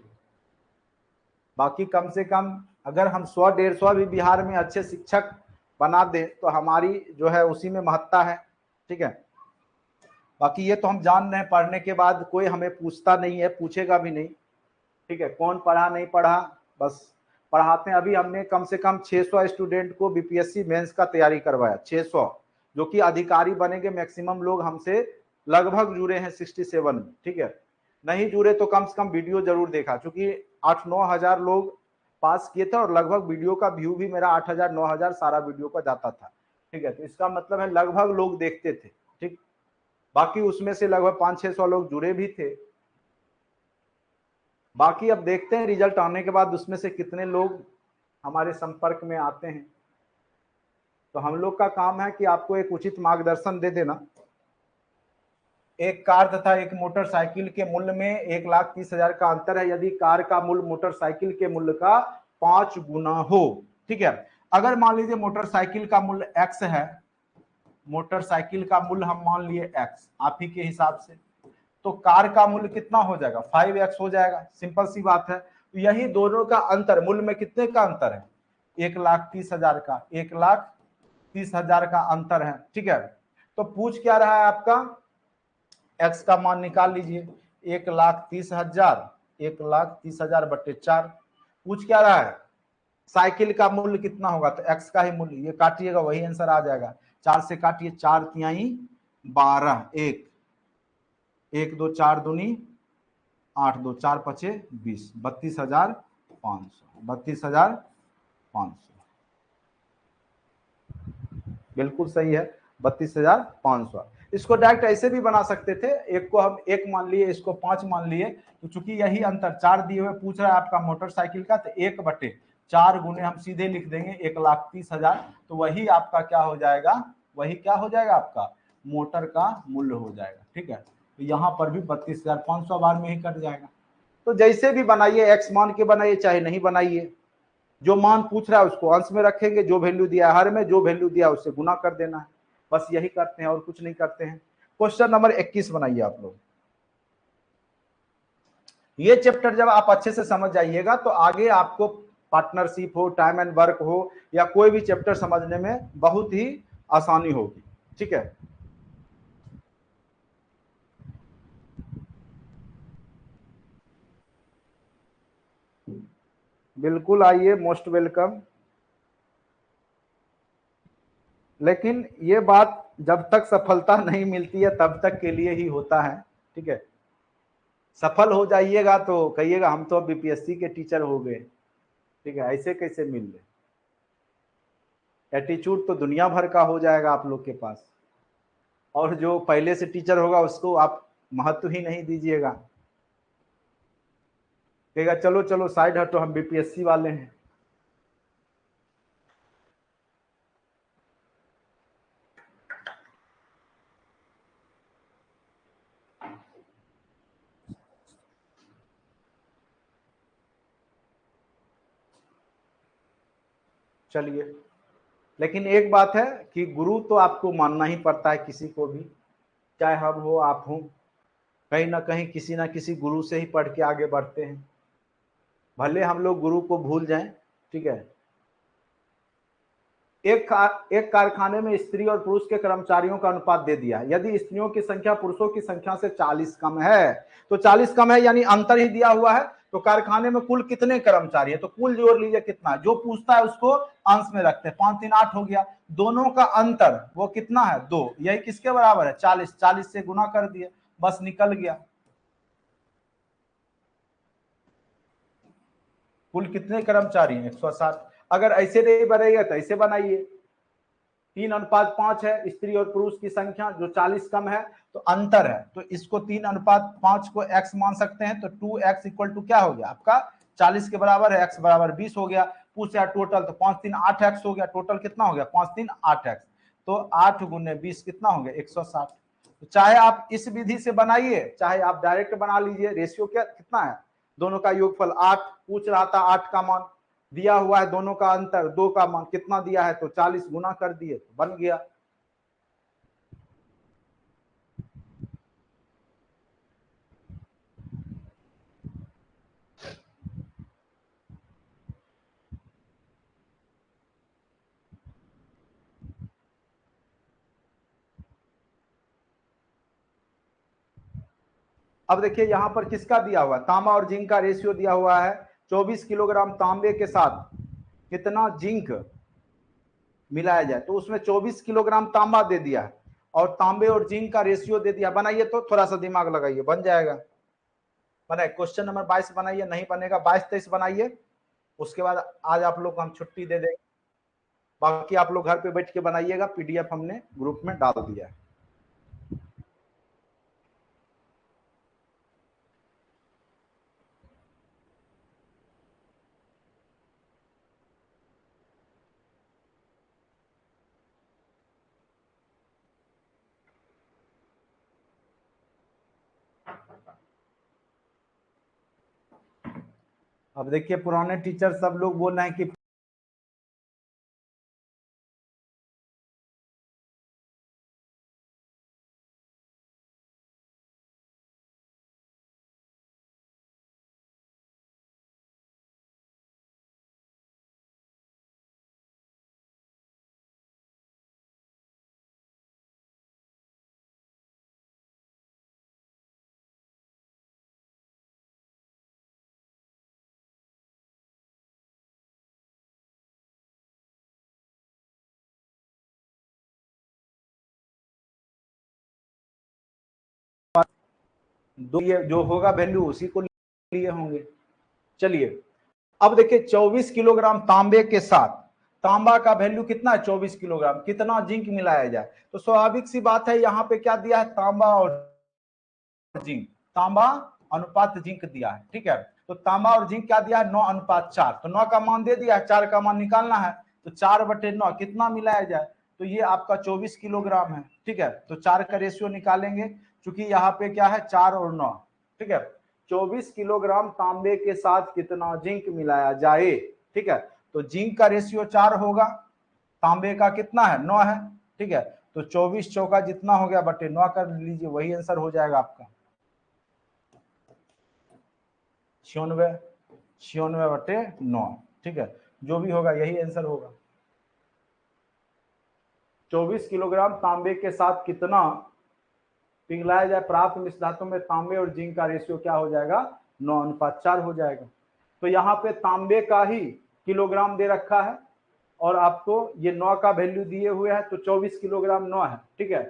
बाकी कम से कम अगर हम 100-150 भी बिहार में अच्छे शिक्षक बना दें तो हमारी जो है उसी में महत्ता है, ठीक है। बाकी ये तो हम जान रहे हैं, पढ़ने के बाद कोई हमें पूछता नहीं है, पूछेगा भी नहीं, ठीक है। कौन पढ़ा नहीं पढ़ा, बस पढ़ाते हैं। अभी हमने कम से कम 600 स्टूडेंट को बीपीएससी मेंस का तैयारी करवाया, 600, जो कि अधिकारी बनेंगे। मैक्सिमम लोग हमसे लगभग जुड़े हैं 67 में, ठीक है। नहीं जुड़े तो कम से कम वीडियो जरूर देखा, क्योंकि 8-9 हजार लोग पास किए थे और लगभग वीडियो का व्यू भी मेरा 8,000-9,000 सारा वीडियो का जाता था, ठीक है। तो इसका मतलब है लगभग लोग देखते थे, ठीक। बाकी उसमें से लगभग 500-600 लोग जुड़े भी थे। बाकी अब देखते हैं रिजल्ट आने के बाद उसमें से कितने लोग हमारे संपर्क में आते हैं। तो हम लोग का काम है कि आपको एक उचित मार्गदर्शन दे देना। एक कार तथा एक मोटरसाइकिल के मूल्य में 1,30,000 का अंतर है। यदि कार का मूल्य मोटरसाइकिल के मूल्य का 5 गुना हो, ठीक है। अगर मान लीजिए मोटरसाइकिल का मूल्य x है, मोटरसाइकिल का मूल्य हम मान लिए x आप ही के हिसाब से, तो कार का मूल्य कितना हो जाएगा, 5x हो जाएगा। सिंपल सी बात है। तो यही दोनों का अंतर, मूल्य में कितने का अंतर है, 1,30,000 का, 1,30,000 का अंतर है, ठीक है। तो पूछ क्या रहा है आपका, x का मान निकाल लीजिए, 1,30,000, 1,30,000 बटे 4। पूछ क्या रहा है, साइकिल का मूल्य कितना होगा, तो x का ही मूल्य, ये काटिएगा वही आंसर आ जाएगा। 4 से काटिए, 4 तिहाई 12, 1 1 2 4 दूनी 8, 2 4 पचे 20, 32,500, 32,500 बिल्कुल सही है, 32,500। इसको डायरेक्ट ऐसे भी बना सकते थे, एक को हम 1 मान लिए, इसको 5 मान लिए। तो चूंकि यही अंतर 4 दिए हुए पूछ रहा है आपका मोटरसाइकिल का, तो 1/4 गुने हम सीधे लिख देंगे 1,30,000। तो वही आपका क्या हो जाएगा, वही क्या हो जाएगा, आपका मोटर का मूल्य हो जाएगा, ठीक है। तो यहाँ पर भी 32,500 बार में ही कट जाएगा। तो जैसे भी बनाइए, एक्स मान के बनाइए चाहे नहीं बनाइए, जो मान पूछ रहा है उसको अंश में रखेंगे, जो वैल्यू दिया है हर में, जो वैल्यू दिया है उससे गुना कर देना है। बस यही करते हैं और कुछ नहीं करते हैं। क्वेश्चन नंबर 21 बनाइए आप लोग। ये चैप्टर जब आप अच्छे से समझ जाइएगा तो आगे आपको पार्टनरशिप हो, टाइम एंड वर्क हो, या कोई भी चैप्टर समझने में बहुत ही आसानी होगी, ठीक है। बिल्कुल आइए, मोस्ट वेलकम। लेकिन ये बात जब तक सफलता नहीं मिलती है तब तक के लिए ही होता है, ठीक है। सफल हो जाइएगा तो कहिएगा हम तो अब बीपीएससी के टीचर हो गए, ठीक है। ऐसे कैसे मिल रहे, एटीट्यूड तो दुनिया भर का हो जाएगा आप लोग के पास। और जो पहले से टीचर होगा उसको आप महत्व ही नहीं दीजिएगा, कहेगा चलो चलो साइड हटो, हम बीपीएससी वाले हैं। चलिए, लेकिन एक बात है कि गुरु तो आपको मानना ही पड़ता है, किसी को भी, चाहे हम हो आप हो, कहीं ना कहीं किसी ना किसी गुरु से ही पढ़ के आगे बढ़ते हैं। भले हम लोग गुरु को भूल जाएं, ठीक है। एक कारखाने में स्त्री और पुरुष के कर्मचारियों का अनुपात दे दिया। यदि स्त्रियों की संख्या पुरुषों की संख्या से 40 कम है, तो 40 कम है यानी अंतर ही दिया हुआ है, तो कारखाने में कुल कितने कर्मचारी है, तो कुल जोड़ लीजिए कितना, जो पूछता है उसको अंश में रखते हैं। 5 3 8 हो गया। दोनों का अंतर वो कितना है, 2। यही किसके बराबर है, 40। 40 से गुना कर दिए, बस निकल गया। कुल कितने कर्मचारी हैं, 160। अगर ऐसे नहीं बनेगा तो ऐसे बनाइए, 3:5 है, स्त्री और पुरुष की संख्या जो 40 कम है, तो अंतर है, तो इसको 3:5 को x मान सकते हैं, तो 2x इक्वल टू क्या हो गया आपका, 40 के बराबर है, x बराबर 20 हो गया। पूछ रहा टोटल, तो 5 3 8x हो गया, टोटल कितना हो गया, 5 3 8x, तो 8 गुने 20 कितना हो गया, 160। तो चाहे आप इस विधि से बनाइए, चाहे आप डायरेक्ट बना लीजिए। रेशियो क्या कितना है, दोनों का योगफल 8, पूछ रहा था 8 का मान, दिया हुआ है दोनों का अंतर 2 का मान कितना दिया है, तो 40 गुना कर दिए तो बन गया। अब देखिए यहां पर किसका दिया हुआ है, तांबा और जिंक का रेशियो दिया हुआ है। 24 किलोग्राम तांबे के साथ कितना जिंक मिलाया जाए, तो उसमें 24 किलोग्राम तांबा दे दिया है और तांबे और जिंक का रेशियो दे दिया। बनाइए, तो थोड़ा सा दिमाग लगाइए, बन जाएगा। बनाए, क्वेश्चन नंबर 22 बनाइए, नहीं बनेगा 22 23 बनाइए, उसके बाद आज आप लोग को हम छुट्टी दे देंगे। बाकी आप लोग घर पे बैठ के बनाइएगा, पीडीएफ हमने ग्रुप में डाल दिया है। अब देखिए पुराने टीचर सब लोग बोल रहे हैं कि दो ये जो होगा वैल्यू उसी को लिए होंगे। चलिए अब देखिए 24 किलोग्राम तांबे के साथ तांबा का वैल्यू कितना है, 24 किलोग्राम, कितना जिंक मिलाया जाए, तो स्वाभाविक सी बात है यहाँ पे क्या दिया है, तांबा और जिंक, तांबा अनुपात जिंक दिया है। ठीक है, तो तांबा और जिंक क्या दिया है, 9:4, तो 9 का मान दे दिया है, 4 का मान निकालना है, तो 4/9 कितना मिलाया जाए, तो ये आपका 24 किलोग्राम है। ठीक है, तो 4 का रेशियो निकालेंगे, चूंकि यहाँ पे क्या है 4 और 9। ठीक है, 24 किलोग्राम तांबे के साथ कितना जिंक मिलाया जाए। ठीक है, तो जिंक का रेशियो 4 होगा, तांबे का कितना है 9 है। ठीक है, तो 24 चौका जितना हो गया बटे 9 कर लीजिए, वही आंसर हो जाएगा आपका 96, 96/9। ठीक है, जो भी होगा यही आंसर होगा। 24 किलोग्राम तांबे के साथ कितना पिघलाया जाए, प्राप्त मिश्र धातु में तांबे और जिंक का रेशियो क्या हो जाएगा, 9:4 हो जाएगा। तो यहाँ पे तांबे का ही किलोग्राम दे रखा है और आपको ये 9 का वैल्यू दिए हुए है, तो 24 किलोग्राम 9 है। ठीक है,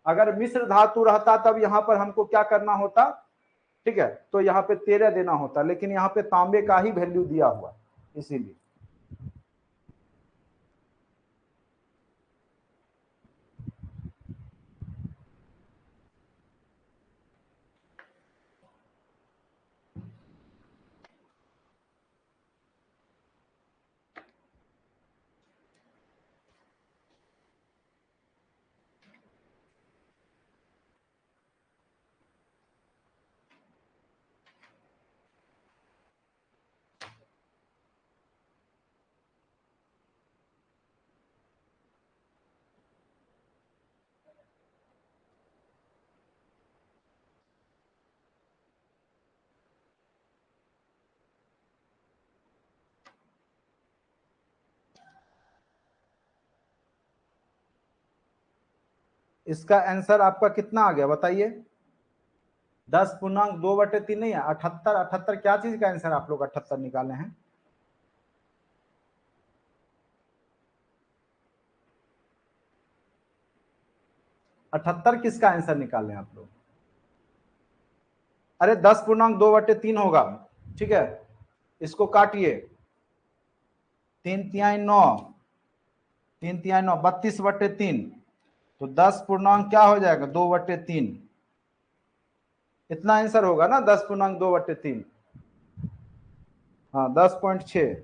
अगर मिश्र धातु रहता तब यहाँ पर हमको क्या करना होता, ठीक है, तो यहाँ पे 13 देना होता, लेकिन यहाँ पे तांबे का ही वैल्यू दिया हुआ इसीलिए। इसका आंसर आपका कितना आ गया बताइए? 10.2/3 नहीं है, 78। 78 क्या चीज का आंसर आप लोग 78 निकाले हैं? अठहत्तर किसका आंसर निकाले आप लोग? अरे 10.2/3 होगा, ठीक है। इसको काटिए, 3×9, 3×9 32/3, तो 10 क्या हो जाएगा 2/3, इतना आंसर होगा ना 10.2/3। हाँ 10.6,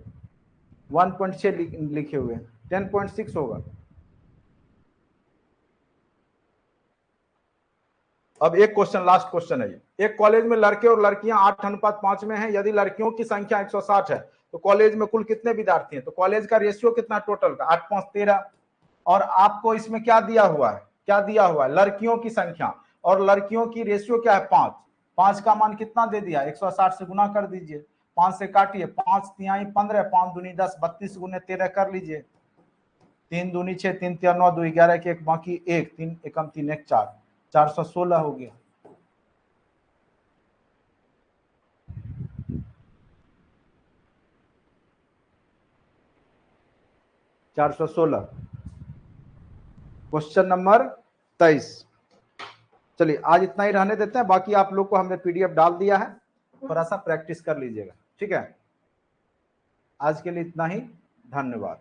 1.6 लिखे हुए, 10.6 होगा। अब एक क्वेश्चन, लास्ट क्वेश्चन है ये। एक कॉलेज में लड़के और लड़कियां 8:5 में हैं। यदि लड़कियों की संख्या 160 है तो कॉलेज में कुल कितने विद्यार्थी हैं? तो कॉलेज का रेशियो कितना टोटल का? 8×5 13। और आपको इसमें क्या दिया हुआ है? क्या दिया हुआ है? लड़कियों की संख्या, और लड़कियों की रेशियो क्या है? 5। 5 का मान कितना दे दिया? 160 से गुना कर दीजिए, 5 से काटिए, 5×3 15, 5×2 10, 32 × 13 कर लीजिए। 3×2 6, 3×3 9, 2 11 के एक बाकी 1, 3 एकम 3 1 4, 416 हो गया। Question number 23। चलिए आज इतना ही रहने देते हैं, बाकी आप लोग को हमने पीडीएफ डाल दिया है, थोड़ा सा प्रैक्टिस कर लीजिएगा, ठीक है। आज के लिए इतना ही, धन्यवाद।